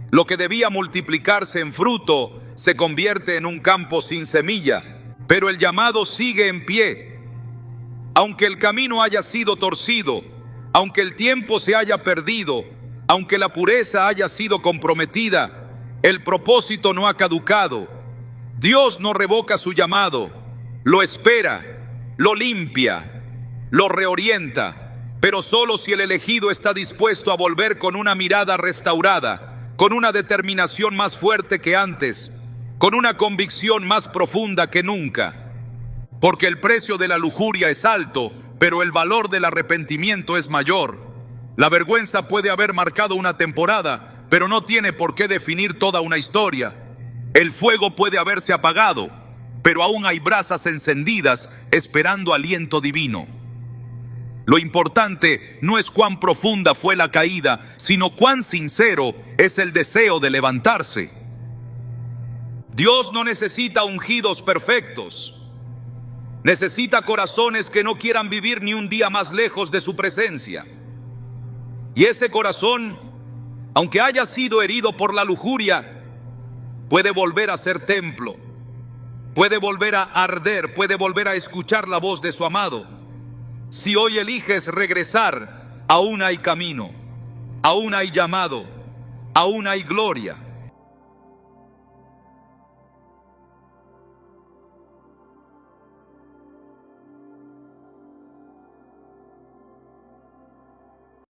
Lo que debía multiplicarse en fruto se convierte en un campo sin semilla. Pero el llamado sigue en pie. Aunque el camino haya sido torcido, aunque el tiempo se haya perdido, aunque la pureza haya sido comprometida, el propósito no ha caducado. Dios no revoca su llamado, lo espera, lo limpia, lo reorienta, pero solo si el elegido está dispuesto a volver con una mirada restaurada, con una determinación más fuerte que antes, con una convicción más profunda que nunca. Porque el precio de la lujuria es alto, pero el valor del arrepentimiento es mayor. La vergüenza puede haber marcado una temporada, pero no tiene por qué definir toda una historia. El fuego puede haberse apagado, pero aún hay brasas encendidas esperando aliento divino. Lo importante no es cuán profunda fue la caída, sino cuán sincero es el deseo de levantarse. Dios no necesita ungidos perfectos. Necesita corazones que no quieran vivir ni un día más lejos de su presencia. Y ese corazón, aunque haya sido herido por la lujuria, puede volver a ser templo, puede volver a arder, puede volver a escuchar la voz de su amado. Si hoy eliges regresar, aún hay camino, aún hay llamado, aún hay gloria.